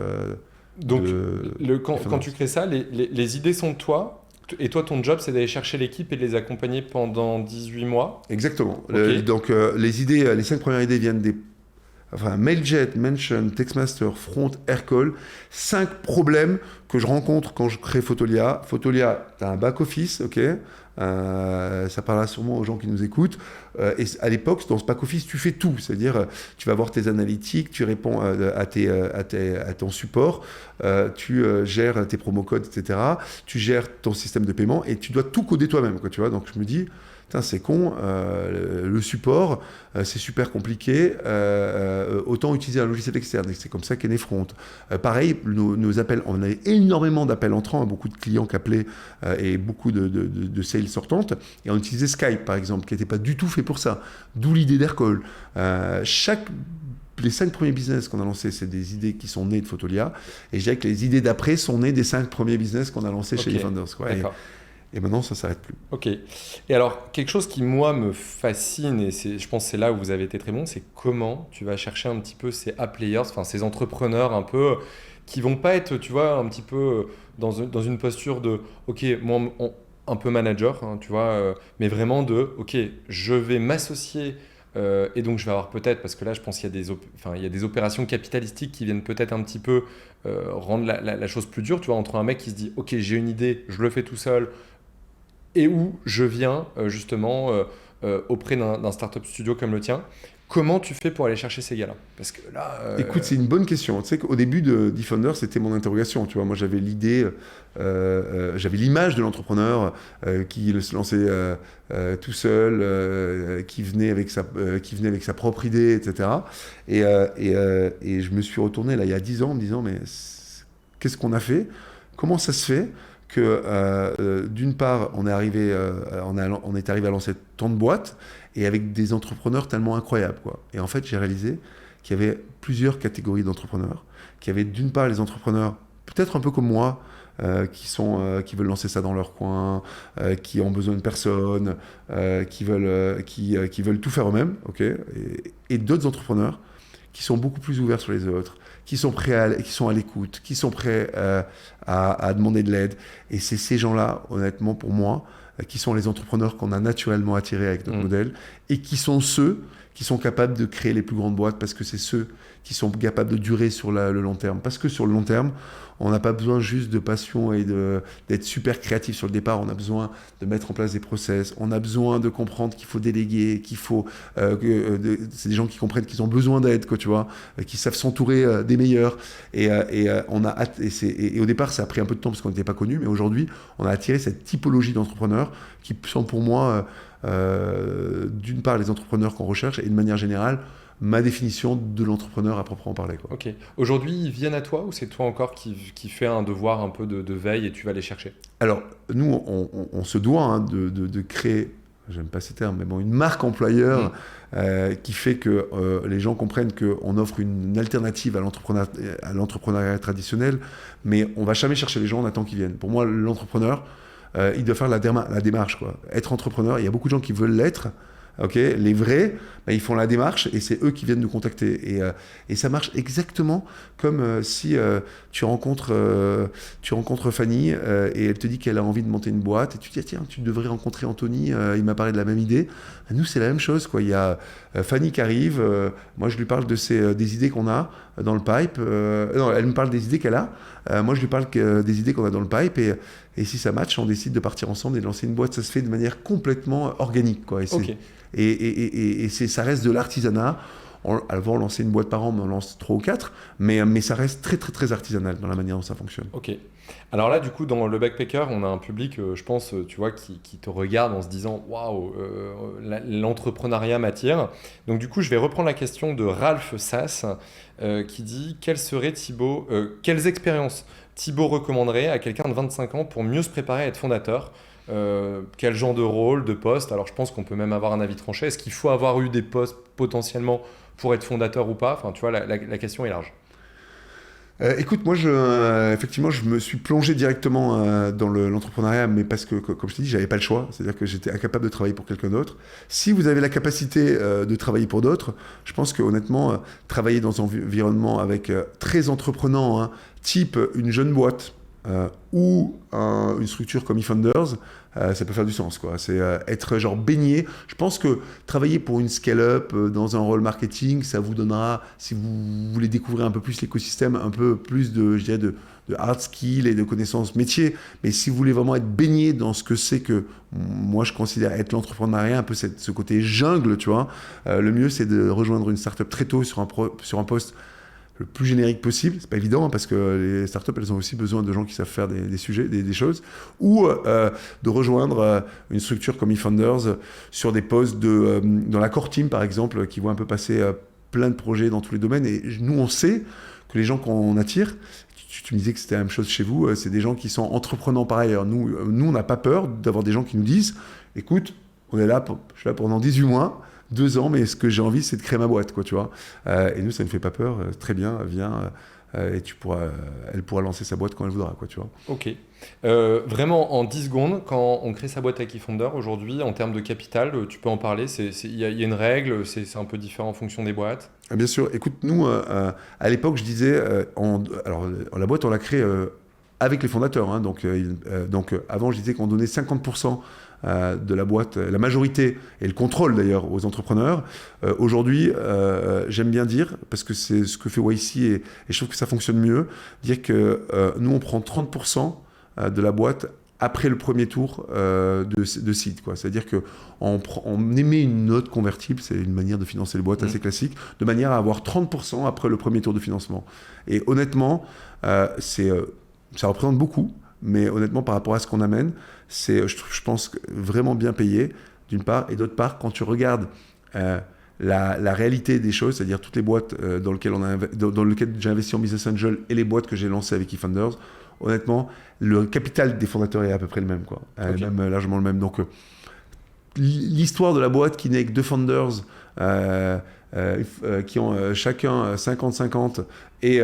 Donc quand tu crées ça, les idées sont de toi. Et toi, ton job, c'est d'aller chercher l'équipe et de les accompagner pendant 18 mois? Exactement. Okay. Donc, les 5 premières idées viennent des... Mailjet, Mention, Textmaster, Front, Aircall. 5 problèmes que je rencontre quand je crée Fotolia. Fotolia, tu as un back-office, ok. Ça parlera sûrement aux gens qui nous écoutent. Et à l'époque, dans ce back-office, tu fais tout. C'est-à-dire, tu vas voir tes analytiques, tu réponds à ton support, tu gères tes promo-codes, etc. Tu gères ton système de paiement et tu dois tout coder toi-même, quoi, tu vois. Donc, je me dis... c'est con, le support, c'est super compliqué, autant utiliser un logiciel externe. Et c'est comme ça qu'est né Front. Pareil, nos appels, on avait énormément d'appels entrants, beaucoup de clients qui appelaient et beaucoup de sales sortantes. Et on utilisait Skype, par exemple, qui n'était pas du tout fait pour ça. D'où l'idée d'Aircall. Les 5 premiers business qu'on a lancés, c'est des idées qui sont nées de Fotolia. Et je dirais que les idées d'après sont nées des 5 premiers business qu'on a lancés chez eFounders. D'accord. Et maintenant, ça ne s'arrête plus. Ok. Et alors, quelque chose qui, moi, me fascine, et je pense que c'est là où vous avez été très bon, c'est comment tu vas chercher un petit peu ces A-players, enfin ces entrepreneurs un peu, qui vont pas être, tu vois, un petit peu dans une posture de, ok, moi, un peu manager, hein, tu vois, mais vraiment de, ok, je vais m'associer, et donc je vais avoir peut-être, parce que là, je pense qu'il y a des opérations capitalistiques qui viennent peut-être un petit peu rendre la chose plus dure, tu vois, entre un mec qui se dit, ok, j'ai une idée, je le fais tout seul, et où je viens justement auprès d'un startup studio comme le tien. Comment tu fais pour aller chercher ces gars-là? Parce que là... Écoute, c'est une bonne question. Tu sais qu'au début de Defender, c'était mon interrogation. Tu vois, moi, j'avais l'idée, j'avais l'image de l'entrepreneur qui se lançait tout seul, qui venait avec sa propre idée, etc. Et je me suis retourné là il y a 10 ans en me disant, mais qu'est-ce qu'on a fait? Comment ça se fait que d'une part, on est arrivé à lancer tant de boîtes et avec des entrepreneurs tellement incroyables, quoi. Et en fait, j'ai réalisé qu'il y avait plusieurs catégories d'entrepreneurs. Qu'il y avait d'une part les entrepreneurs, peut-être un peu comme moi, qui veulent lancer ça dans leur coin, qui ont besoin de personne, qui veulent tout faire eux-mêmes, ok, et d'autres entrepreneurs qui sont beaucoup plus ouverts sur les autres, qui sont à l'écoute, qui sont prêts à demander de l'aide. Et c'est ces gens-là, honnêtement, pour moi, qui sont les entrepreneurs qu'on a naturellement attirés avec notre modèle, et qui sont ceux qui sont capables de créer les plus grandes boîtes, parce que c'est ceux qui sont capables de durer sur le long terme. Parce que sur le long terme, on n'a pas besoin juste de passion et d'être super créatif sur le départ. On a besoin de mettre en place des process. On a besoin de comprendre qu'il faut déléguer, qu'il faut... c'est des gens qui comprennent qu'ils ont besoin d'aide, quoi, tu vois, qui savent s'entourer des meilleurs. Et au départ, ça a pris un peu de temps parce qu'on n'était pas connus. Mais aujourd'hui, on a attiré cette typologie d'entrepreneurs qui sont pour moi, d'une part, les entrepreneurs qu'on recherche et de manière générale, ma définition de l'entrepreneur à proprement parler, quoi. Ok. Aujourd'hui, ils viennent à toi ou c'est toi encore qui fais un devoir un peu de veille et tu vas les chercher? Alors, nous, on se doit de créer, j'aime pas ces termes, mais bon, une marque employeur qui fait que les gens comprennent qu'on offre une alternative à l'entrepreneuriat traditionnel, mais on va jamais chercher les gens, on attend qu'ils viennent. Pour moi, l'entrepreneur, il doit faire la démarche, quoi. Être entrepreneur, il y a beaucoup de gens qui veulent l'être. Okay, les vrais, ils font la démarche et c'est eux qui viennent nous contacter. Et ça marche exactement comme si tu rencontres Fanny et elle te dit qu'elle a envie de monter une boîte et tu te dis tiens, tu devrais rencontrer Anthony, il m'a parlé de la même idée. Nous, c'est la même chose, quoi. Il y a Fanny qui arrive, moi je lui parle des idées qu'on a dans le pipe. Non, elle me parle des idées qu'elle a. Moi, je lui parle des idées qu'on a dans le pipe et si ça match, on décide de partir ensemble et de lancer une boîte. Ça se fait de manière complètement organique, quoi. Et ça reste de l'artisanat. Avant, on lançait une boîte par an, mais on lance 3 ou 4. Mais ça reste très, très, très artisanal dans la manière dont ça fonctionne. Ok. Alors là, du coup, dans le Backpacker, on a un public, je pense, tu vois, qui te regarde en se disant « Waouh, l'entrepreneuriat m'attire ». Donc du coup, je vais reprendre la question de Ralph Sass qui dit « Quelles expériences Thibaut recommanderait à quelqu'un de 25 ans pour mieux se préparer à être fondateur ?» Quel genre de rôle, de poste? Alors je pense qu'on peut même avoir un avis tranché. Est-ce qu'il faut avoir eu des postes potentiellement pour être fondateur ou pas? Enfin, tu vois, la question est large. Écoute, moi, effectivement, je me suis plongé directement dans l'entrepreneuriat, mais parce que, comme je t'ai dit, j'avais pas le choix. C'est-à-dire que j'étais incapable de travailler pour quelqu'un d'autre. Si vous avez la capacité de travailler pour d'autres, je pense que honnêtement, travailler dans un environnement avec très entreprenant, hein, type une jeune boîte ou une structure comme eFounders, ça peut faire du sens, quoi. C'est être genre baigné. Je pense que travailler pour une scale-up dans un rôle marketing, ça vous donnera, si vous voulez découvrir un peu plus l'écosystème, un peu plus de hard skills et de connaissances métiers. Mais si vous voulez vraiment être baigné dans ce que c'est que moi je considère être l'entrepreneuriat, un peu ce côté jungle, tu vois, le mieux c'est de rejoindre une startup très tôt sur un poste le plus générique possible. C'est pas évident hein, parce que les startups elles ont aussi besoin de gens qui savent faire des sujets, des choses, ou de rejoindre une structure comme eFounders sur des postes dans la core team par exemple, qui vont un peu passer plein de projets dans tous les domaines. Et nous on sait que les gens qu'on attire, tu me disais que c'était la même chose chez vous, c'est des gens qui sont entreprenants par ailleurs. Nous on n'a pas peur d'avoir des gens qui nous disent écoute, je suis là pendant 18 mois, 2 ans, mais ce que j'ai envie, c'est de créer ma boîte, quoi, tu vois. Et nous, ça ne fait pas peur. Très bien, viens, et elle pourra lancer sa boîte quand elle voudra, quoi, tu vois. Ok. Vraiment, en 10 secondes, quand on crée sa boîte avec eFounder, aujourd'hui, en termes de capital, tu peux en parler? Il y a une règle, c'est un peu différent en fonction des boîtes? Bien sûr. Écoute, nous, à l'époque, je disais, la boîte, on l'a créée avec les fondateurs. Hein, donc, avant, je disais qu'on donnait 50% de la boîte, la majorité et le contrôle d'ailleurs aux entrepreneurs. Aujourd'hui, j'aime bien dire, parce que c'est ce que fait YC et je trouve que ça fonctionne mieux, dire que nous on prend 30% de la boîte après le premier tour de seed, quoi. C'est-à-dire qu'on émet une note convertible, c'est une manière de financer les boîtes assez classique, de manière à avoir 30% après le premier tour de financement. Et honnêtement, ça représente beaucoup, mais honnêtement, par rapport à ce qu'on amène, c'est, je pense, vraiment bien payé, d'une part, et d'autre part, quand tu regardes la réalité des choses, c'est-à-dire toutes les boîtes dans lesquelles j'ai investi en Business Angel et les boîtes que j'ai lancées avec eFounders, honnêtement, le capital des fondateurs est à peu près le même, quoi. Même largement le même. Donc, l'histoire de la boîte qui n'est que 2 founders qui ont chacun 50-50 et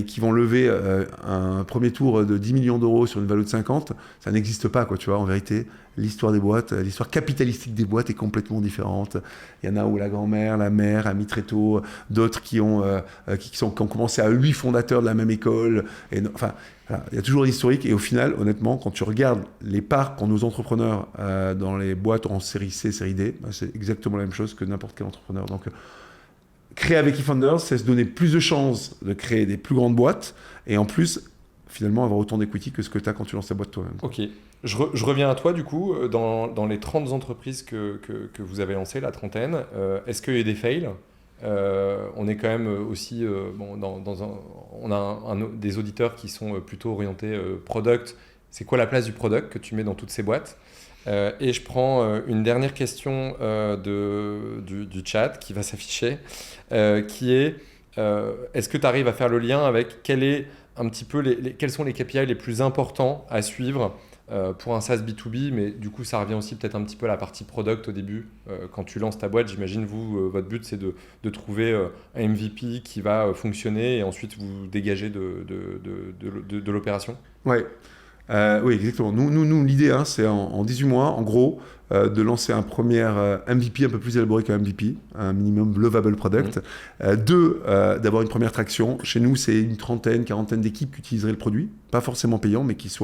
qui vont lever un premier tour de 10 millions d'euros sur une valeur de 50, ça n'existe pas, quoi, tu vois. En vérité, l'histoire des boîtes, l'histoire capitalistique des boîtes est complètement différente. Il y en a où la grand-mère, la mère a mis très tôt, d'autres qui ont commencé à 8 fondateurs de la même école. Enfin, voilà, il y a toujours l'historique. Et au final, honnêtement, quand tu regardes les parts qu'ont nos entrepreneurs dans les boîtes en série C, série D, c'est exactement la même chose que n'importe quel entrepreneur. Donc, créer avec eFounders, c'est se donner plus de chances de créer des plus grandes boîtes et en plus, finalement, avoir autant d'equity que ce que tu as quand tu lances ta boîte toi-même. Ok. Je reviens à toi, du coup, dans les 30 entreprises que vous avez lancées, la trentaine, est-ce qu'il y a eu des fails ? On est quand même aussi, on a des auditeurs qui sont plutôt orientés product. C'est quoi la place du product que tu mets dans toutes ces boîtes ? Et je prends une dernière question du chat qui va s'afficher, qui est est-ce que tu arrives à faire le lien avec quels sont les KPI les plus importants à suivre pour un SaaS B2B, mais du coup ça revient aussi peut-être un petit peu à la partie product au début. Quand tu lances ta boîte, j'imagine votre but c'est de trouver un MVP qui va fonctionner et ensuite vous dégager de l'opération. Ouais. Oui, exactement. Nous l'idée, c'est en 18 mois, en gros, de lancer un premier MVP un peu plus élaboré qu'un MVP, un minimum lovable product. D'avoir une première traction. Chez nous, c'est une trentaine, quarantaine d'équipes qui utiliseraient le produit, pas forcément payant, mais qui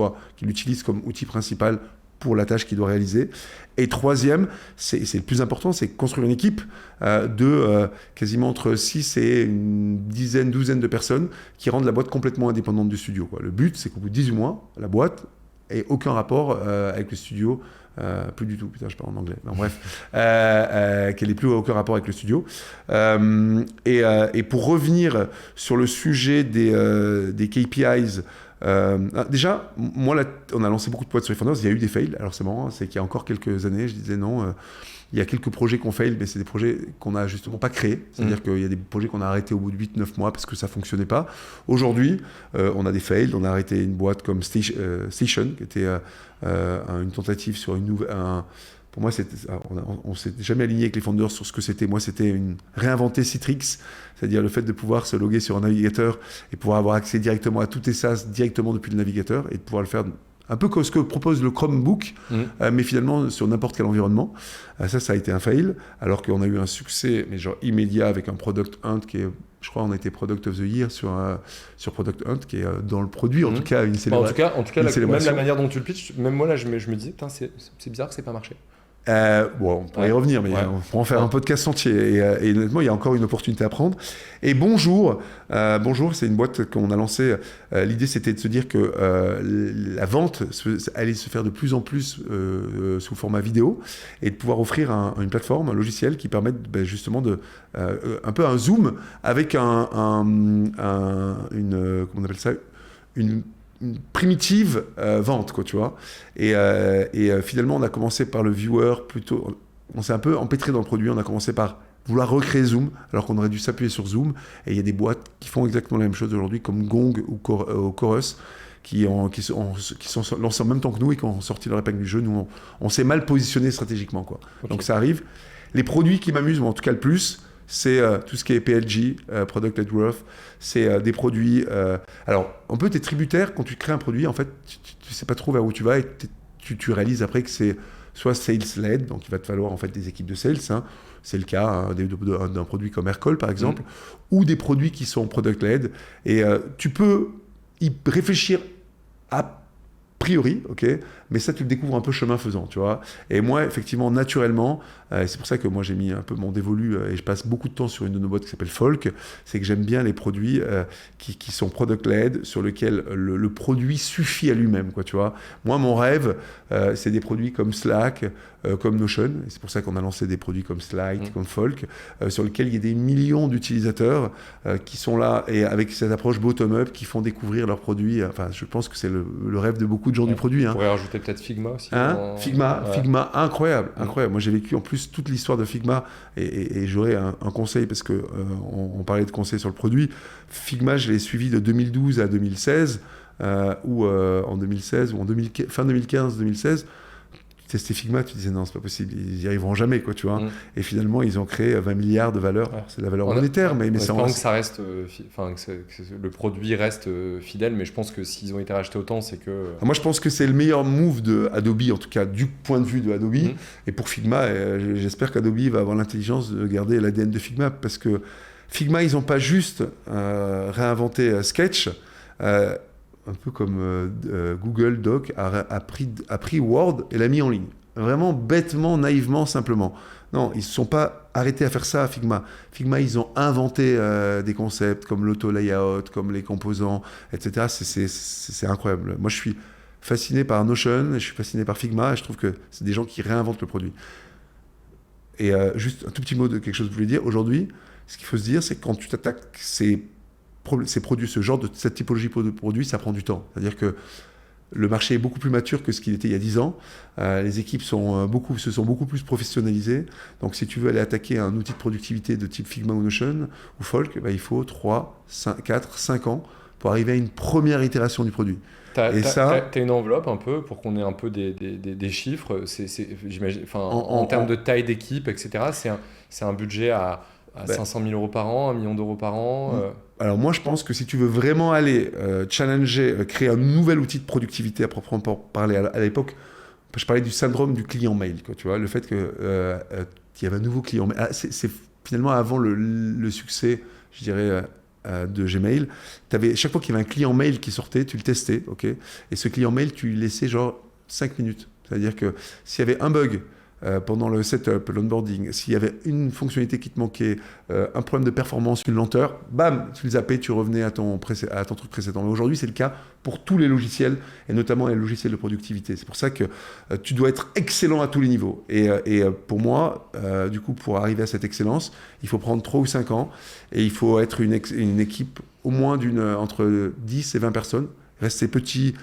l'utilisent comme outil principal pour la tâche qu'il doit réaliser. Et troisième, c'est le plus important, c'est construire une équipe de quasiment entre 6 et une douzaine de personnes qui rendent la boîte complètement indépendante du studio, quoi. Le but, c'est qu'au bout de 18 mois, la boîte n'ait aucun rapport avec le studio. Plus du tout, putain, je parle en anglais. Non, bref, qu'elle n'ait plus aucun rapport avec le studio. Et pour revenir sur le sujet des KPIs, déjà, moi, on a lancé beaucoup de boîtes sur eFounders, il y a eu des fails. Alors c'est marrant, c'est qu'il y a encore quelques années, je disais non, il y a quelques projets qu'on fail, mais c'est des projets qu'on n'a justement pas créés. C'est-à-dire qu'il y a des projets qu'on a arrêtés au bout de 8-9 mois parce que ça ne fonctionnait pas. Aujourd'hui, on a des fails. On a arrêté une boîte comme Station, qui était une tentative sur une nouvelle... Pour moi, on ne s'est jamais aligné avec les founders sur ce que c'était. Moi, c'était réinventer Citrix, c'est-à-dire le fait de pouvoir se loguer sur un navigateur et pouvoir avoir accès directement à tout tes SaaS directement depuis le navigateur et de pouvoir le faire un peu comme ce que propose le Chromebook, mais finalement sur n'importe quel environnement. Ça a été un fail, alors qu'on a eu un succès mais genre immédiat avec un Product Hunt qui est... Je crois qu'on a été Product of the Year sur Product Hunt, qui est dans le produit, en tout cas, une célébration. En tout cas même la manière dont tu le pitches, même moi, là, je me disais, putain, c'est bizarre que ça n'ait pas marché. On pourrait y revenir, mais on pourrait en faire un podcast entier. Et honnêtement, il y a encore une opportunité à prendre. Et Bonjour, c'est une boîte qu'on a lancée. L'idée, c'était de se dire que la vente allait se faire de plus en plus sous format vidéo et de pouvoir offrir une plateforme, un logiciel qui permette justement un peu un zoom avec comment on appelle ça, une primitive vente, quoi, tu vois. Et finalement, on a commencé par le viewer plutôt. On s'est un peu empêtré dans le produit. On a commencé par vouloir recréer Zoom, alors qu'on aurait dû s'appuyer sur Zoom. Et il y a des boîtes qui font exactement la même chose aujourd'hui, comme Gong ou Chorus, qui sont lancés en même temps que nous et qui ont sorti leur épingle du jeu. Nous, on s'est mal positionné stratégiquement, quoi. Okay. Donc ça arrive. Les produits qui m'amusent, ou en tout cas le plus, c'est tout ce qui est PLG, Product Led Growth. C'est des produits... alors, un peu, tu es tributaire quand tu crées un produit. En fait, tu ne sais pas trop vers où tu vas et tu réalises après que c'est soit sales-led, donc il va te falloir en fait des équipes de sales. C'est le cas d'un produit comme Aircall, par exemple, ou des produits qui sont product-led. Et tu peux y réfléchir à priori, ok, mais ça, tu le découvres un peu chemin faisant, tu vois. Et moi, effectivement, naturellement, c'est pour ça que moi, j'ai mis un peu mon dévolu et je passe beaucoup de temps sur une de nos boîtes qui s'appelle Folk, c'est que j'aime bien les produits qui sont product-led, sur lesquels le produit suffit à lui-même, quoi, tu vois. Moi, mon rêve, c'est des produits comme Slack, comme Notion, et c'est pour ça qu'on a lancé des produits comme Slide, comme Folk, sur lesquels il y a des millions d'utilisateurs qui sont là, et avec cette approche bottom-up, qui font découvrir leurs produits. Enfin, je pense que c'est le rêve de beaucoup de gens du produit. On pourrait rajouter peut-être Figma aussi. Figma, incroyable. Moi, j'ai vécu en plus toute l'histoire de Figma, et j'aurais un conseil, parce que on parlait de conseils sur le produit. Figma, je l'ai suivi de 2012 à 2016, ou en 2016, ou fin 2015-2016. Tester Figma, tu disais non, c'est pas possible, ils y arriveront jamais, quoi, tu vois. Et finalement, ils ont créé 20 milliards de valeur. Alors, c'est de la valeur monétaire, mais c'est que ça reste, que le produit reste fidèle, mais je pense que s'ils ont été rachetés autant, c'est que. Moi, je pense que c'est le meilleur move de Adobe, en tout cas du point de vue de Adobe. Et pour Figma, j'espère qu'Adobe va avoir l'intelligence de garder l'ADN de Figma, parce que Figma, ils n'ont pas juste réinventé Sketch. Un peu comme Google Doc a pris Word et l'a mis en ligne. Vraiment bêtement, naïvement, simplement. Non, ils ne se sont pas arrêtés à faire ça à Figma. Figma, ils ont inventé des concepts comme l'auto-layout, comme les composants, etc. C'est incroyable. Moi, je suis fasciné par Notion, je suis fasciné par Figma, et je trouve que c'est des gens qui réinventent le produit. Et juste un tout petit mot de quelque chose que je voulais dire. Aujourd'hui, ce qu'il faut se dire, c'est que quand tu t'attaques ces produits, cette typologie de produits, ça prend du temps. C'est-à-dire que le marché est beaucoup plus mature que ce qu'il était il y a 10 ans. Les équipes se sont beaucoup plus professionnalisées. Donc, si tu veux aller attaquer un outil de productivité de type Figma ou Notion ou Folk, il faut 3, 4, 5 ans pour arriver à une première itération du produit. T'as une enveloppe un peu pour qu'on ait un peu des chiffres. J'imagine, en termes de taille d'équipe, etc. C'est un budget à 500 000 euros par an, 1 million d'euros par an. Alors moi, je pense que si tu veux vraiment aller challenger, créer un nouvel outil de productivité à proprement parler, à l'époque, je parlais du syndrome du client mail, quoi, tu vois, le fait qu'il y avait un nouveau client mail. C'est finalement avant le succès, je dirais, de Gmail. Chaque fois qu'il y avait un client mail qui sortait, tu le testais, ok, et ce client mail, tu lui laissais genre 5 minutes. C'est-à-dire que s'il y avait un bug, pendant le setup, l'onboarding, s'il y avait une fonctionnalité qui te manquait, un problème de performance, une lenteur, bam, tu le zappais, tu revenais à ton truc précédent. Mais aujourd'hui, c'est le cas pour tous les logiciels, et notamment les logiciels de productivité. C'est pour ça que tu dois être excellent à tous les niveaux. Et pour moi, du coup, pour arriver à cette excellence, il faut prendre 3 ou 5 ans, et il faut être une équipe au moins entre 10 et 20 personnes, rester petit,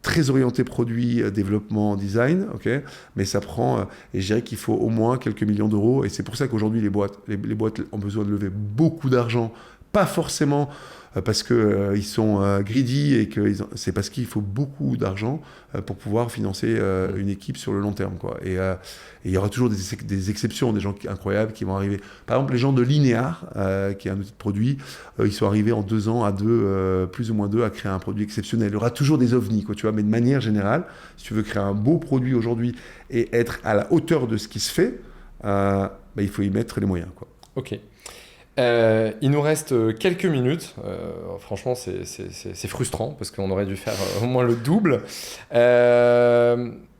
très orienté produit, développement, design, okay, mais ça prend, et je dirais qu'il faut au moins quelques millions d'euros, et c'est pour ça qu'aujourd'hui les boîtes ont besoin de lever beaucoup d'argent, pas forcément parce qu'ils sont greedy, et c'est parce qu'il faut beaucoup d'argent pour pouvoir financer une équipe sur le long terme, quoi. Et il y aura toujours des exceptions, des gens incroyables qui vont arriver. Par exemple, les gens de Linear, qui est un outil de produit, ils sont arrivés en 2 ans plus ou moins 2, à créer un produit exceptionnel. Il y aura toujours des ovnis, quoi, tu vois, mais de manière générale, si tu veux créer un beau produit aujourd'hui et être à la hauteur de ce qui se fait, il faut y mettre les moyens, quoi. Ok. Il nous reste quelques minutes. Franchement, c'est frustrant parce qu'on aurait dû faire au moins le double.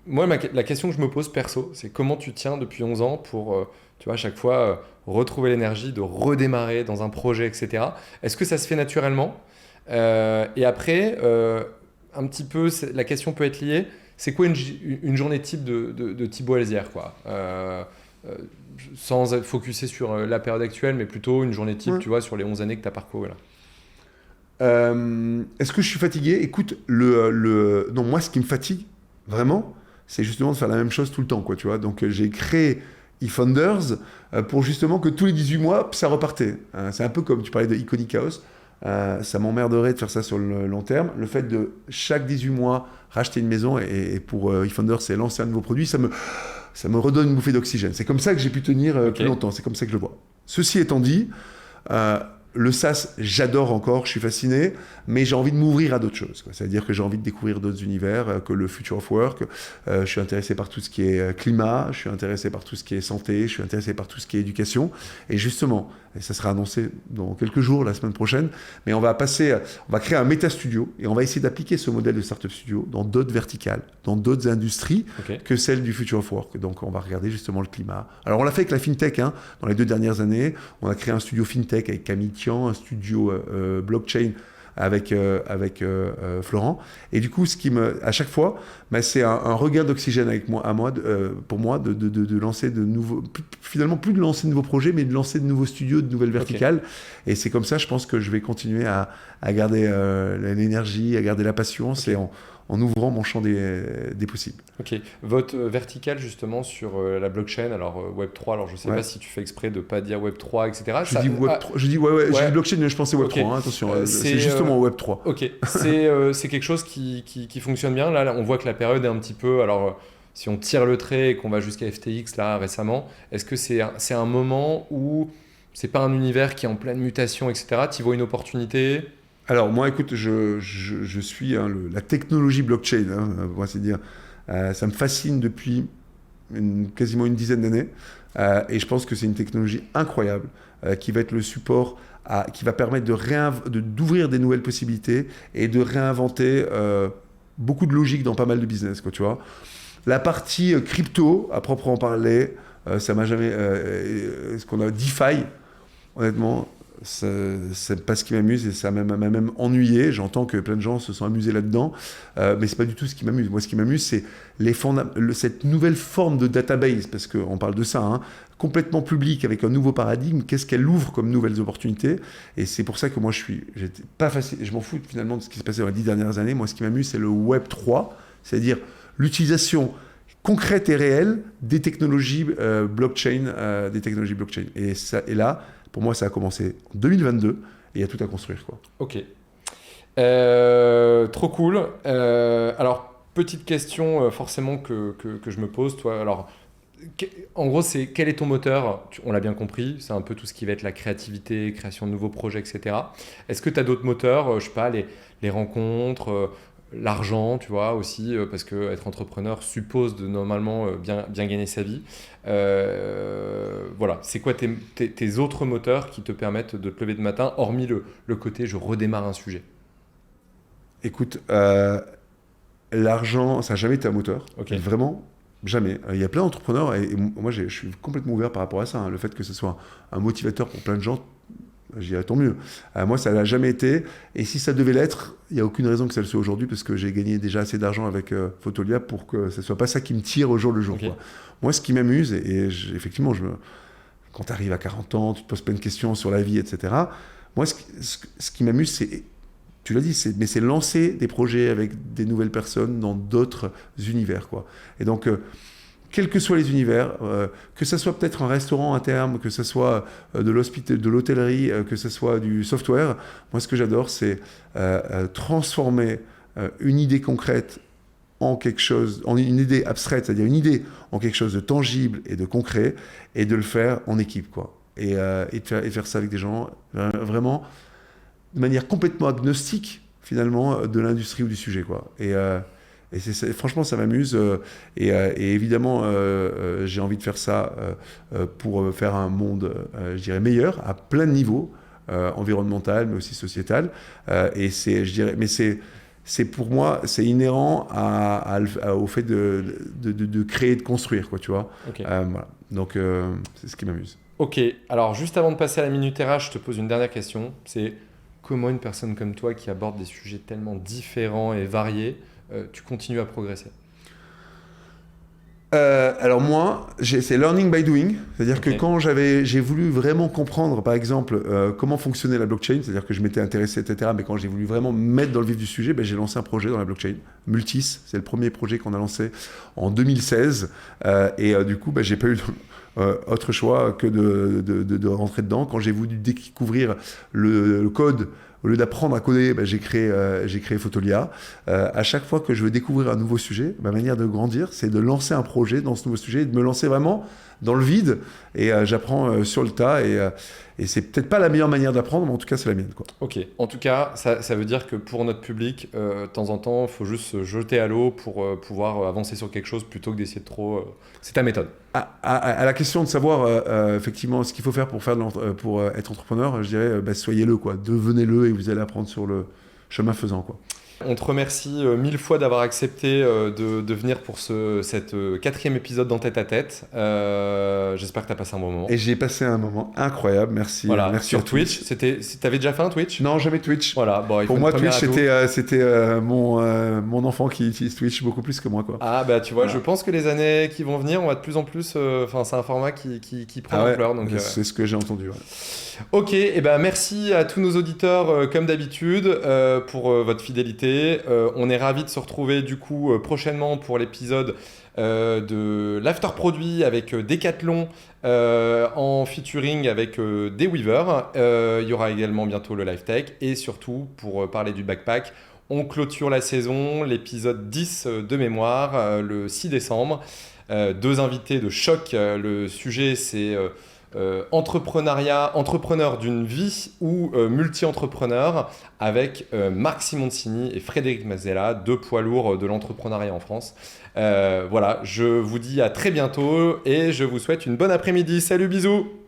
Moi, la question que je me pose perso, c'est comment tu tiens depuis 11 ans pour, tu vois, à chaque fois retrouver l'énergie de redémarrer dans un projet, etc. Est-ce que ça se fait naturellement ? Et après, un petit peu, la question peut être liée. C'est quoi une journée type de Thibaut Elzière, quoi ? Sans focuser sur la période actuelle, mais plutôt une journée type, tu vois, sur les 11 années que tu as parcouru là. Est-ce que je suis fatigué ? Écoute, non, moi, ce qui me fatigue, vraiment, c'est justement de faire la même chose tout le temps, quoi, tu vois. Donc, j'ai créé eFounders pour justement que tous les 18 mois, ça repartait. C'est un peu comme tu parlais de Iconic Chaos. Ça m'emmerderait de faire ça sur le long terme. Le fait de, chaque 18 mois, racheter une maison, et pour eFounders, c'est lancer un nouveau produit, ça me redonne une bouffée d'oxygène. C'est comme ça que j'ai pu tenir plus longtemps. C'est comme ça que je le vois. Ceci étant dit, le SaaS, j'adore encore, je suis fasciné, mais j'ai envie de m'ouvrir à d'autres choses, quoi. C'est-à-dire que j'ai envie de découvrir d'autres univers que le future of work. Je suis intéressé par tout ce qui est climat, je suis intéressé par tout ce qui est santé, je suis intéressé par tout ce qui est éducation. Et justement, et ça sera annoncé dans quelques jours, la semaine prochaine, mais on va créer un méta studio et on va essayer d'appliquer ce modèle de startup studio dans d'autres verticales, dans d'autres industries que celle du Future of Work. Donc on va regarder justement le climat. Alors on l'a fait avec la FinTech, hein, dans les 2 dernières années. On a créé un studio FinTech avec Camille Tian, un studio blockchain avec Florent. Et du coup, à chaque fois, c'est un regain d'oxygène pour moi de lancer de nouveaux, finalement plus de lancer de nouveaux projets, mais de lancer de nouveaux studios, de nouvelles verticales. Et c'est comme ça, je pense que je vais continuer à garder l'énergie, à garder la patience et en ouvrant mon champ des possibles. Ok. Votre verticale justement sur la blockchain, alors Web3, alors je ne sais pas si tu fais exprès de ne pas dire Web3, etc. Je dis Web3, j'ai dit blockchain, mais je pensais Web3, hein, attention, c'est justement Web3. Ok, c'est quelque chose qui fonctionne bien. Là, on voit que la période est un petit peu... Alors, si on tire le trait et qu'on va jusqu'à FTX là récemment, est-ce que c'est un moment où c'est pas un univers qui est en pleine mutation, etc. Tu vois une opportunité? Alors moi, écoute, je suis la technologie blockchain, on va se dire, ça me fascine depuis quasiment une dizaine d'années, et je pense que c'est une technologie incroyable qui va être le support, qui va permettre d'ouvrir des nouvelles possibilités et de réinventer beaucoup de logique dans pas mal de business, quoi, tu vois. La partie crypto, à proprement parler, ça m'a jamais... ce qu'on a DeFi, honnêtement... c'est pas ce qui m'amuse et ça m'a même ennuyé. J'entends que plein de gens se sont amusés là-dedans, mais c'est pas du tout ce qui m'amuse. Moi, ce qui m'amuse, c'est cette nouvelle forme de database, parce qu'on parle de ça, hein, complètement public, avec un nouveau paradigme. Qu'est-ce qu'elle ouvre comme nouvelles opportunités? Et c'est pour ça que moi, j'étais pas facile. Je m'en fous finalement de ce qui s'est passé dans les 10 dernières années. Moi, ce qui m'amuse, c'est le Web 3, c'est-à-dire l'utilisation concrète et réelle des technologies blockchain, Et là, pour moi, ça a commencé en 2022 et il y a tout à construire, quoi. Ok. Trop cool. Alors, petite question forcément que je me pose. Toi, alors, en gros, quel est ton moteur? On l'a bien compris, c'est un peu tout ce qui va être la créativité, création de nouveaux projets, etc. Est-ce que tu as d'autres moteurs? Je sais pas, les rencontres, l'argent, tu vois, aussi, parce que être entrepreneur suppose de normalement bien gagner sa vie. Voilà, c'est quoi tes autres moteurs qui te permettent de te lever de matin, hormis le côté je redémarre un sujet? Écoute, l'argent, ça n'a jamais été un moteur. Vraiment, jamais. Il y a plein d'entrepreneurs et moi, je suis complètement ouvert par rapport à ça, hein. Le fait que ce soit un motivateur pour plein de gens, je dirais tant mieux. Moi, ça ne l'a jamais été. Et si ça devait l'être, il n'y a aucune raison que ça le soit aujourd'hui, parce que j'ai gagné déjà assez d'argent avec Photolia pour que ce ne soit pas ça qui me tire au jour le jour. Quoi. Moi, ce qui m'amuse, effectivement, quand tu arrives à 40 ans, tu te poses plein de questions sur la vie, etc. Moi, ce qui m'amuse, c'est, tu l'as dit, c'est lancer des projets avec des nouvelles personnes dans d'autres univers, quoi. Et donc... quels que soient les univers, que ce soit peut-être un restaurant à terme, que ce soit de l'hôtellerie, que ce soit du software, moi ce que j'adore, c'est transformer une idée concrète en quelque chose, en une idée abstraite, c'est-à-dire une idée en quelque chose de tangible et de concret, et de le faire en équipe, quoi. Et de faire ça avec des gens vraiment de manière complètement agnostique, finalement, de l'industrie ou du sujet, quoi. Et franchement, ça m'amuse. Et évidemment, j'ai envie de faire ça pour faire un monde, je dirais, meilleur, à plein de niveaux, environnemental, mais aussi sociétal. Mais c'est pour moi, c'est inhérent au fait de créer et de construire, quoi, tu vois. Voilà. Donc, c'est ce qui m'amuse. Ok. Alors, juste avant de passer à la Minute RH, je te pose une dernière question. C'est comment une personne comme toi qui aborde des sujets tellement différents et variés, tu continues à progresser? Alors moi, c'est learning by doing, c'est-à-dire que quand j'ai voulu vraiment comprendre, par exemple, comment fonctionnait la blockchain, c'est-à-dire que je m'étais intéressé, etc., mais quand j'ai voulu vraiment me mettre dans le vif du sujet, j'ai lancé un projet dans la blockchain, Multis, c'est le premier projet qu'on a lancé en 2016, du coup, j'ai pas eu autre choix que de rentrer dedans. Quand j'ai voulu découvrir le code Au lieu d'apprendre à coder, j'ai créé Photolia. À chaque fois que je veux découvrir un nouveau sujet, ma manière de grandir, c'est de lancer un projet dans ce nouveau sujet, et de me lancer vraiment dans le vide. Et j'apprends sur le tas. Et c'est peut-être pas la meilleure manière d'apprendre, mais en tout cas, c'est la mienne, quoi. Ok. En tout cas, ça veut dire que pour notre public, de temps en temps, il faut juste se jeter à l'eau pour pouvoir avancer sur quelque chose plutôt que d'essayer de trop... C'est ta méthode. À la question de savoir effectivement ce qu'il faut faire pour être entrepreneur, je dirais soyez-le, quoi. Devenez-le et vous allez apprendre sur le chemin faisant, quoi. On te remercie 1000 fois d'avoir accepté de venir pour cette 4e épisode dans Tête à Tête. J'espère que tu as passé un bon moment. Et j'ai passé un moment incroyable, merci. Voilà, merci sur Twitch. T'avais déjà fait un Twitch ? Non, jamais Twitch. Voilà, bon, pour moi, Twitch, c'était mon enfant qui utilise Twitch beaucoup plus que moi, quoi. Ah bah tu vois, voilà. Je pense que les années qui vont venir, on va de plus en plus... c'est un format qui prend l'ampleur. Donc, c'est ce que j'ai entendu, ouais. Ok, et merci à tous nos auditeurs comme d'habitude pour votre fidélité. On est ravis de se retrouver du coup prochainement pour l'épisode de l'After Produit avec Decathlon en featuring avec des Weavers. Il y aura également bientôt le Live Tech et surtout pour parler du backpack, on clôture la saison, l'épisode 10 de mémoire le 6 décembre. 2 invités de choc, le sujet c'est... entrepreneur d'une vie ou multi-entrepreneur avec Marc Simoncini et Frédéric Mazzella, 2 poids lourds de l'entrepreneuriat en France. Voilà, je vous dis à très bientôt et je vous souhaite une bonne après-midi. Salut, bisous!